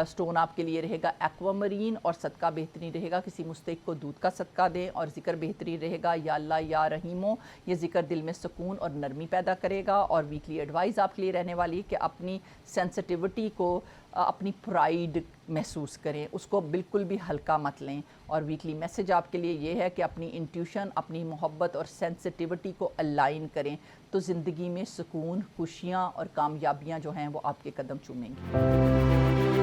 سٹون آپ کے لیے رہے گا ایکوامرین, اور صدقہ بہترین رہے گا کسی مستحق کو دودھ کا صدقہ دیں. اور ذکر بہترین رہے گا یا اللہ یا رحیمو, یہ ذکر دل میں سکون اور نرمی پیدا کرے گا. اور ویکلی ایڈوائز آپ کے لیے رہنے والی کہ اپنی سینسٹیوٹی کو, اپنی پرائیڈ محسوس کریں, اس کو بالکل بھی ہلکا مت لیں. اور ویکلی میسج آپ کے لیے یہ ہے کہ اپنی انٹیوشن, اپنی محبت اور سینسٹیوٹی کو الائن کریں, تو زندگی میں سکون, خوشیاں اور کامیابیاں جو ہیں وہ آپ کے قدم چومیں گی.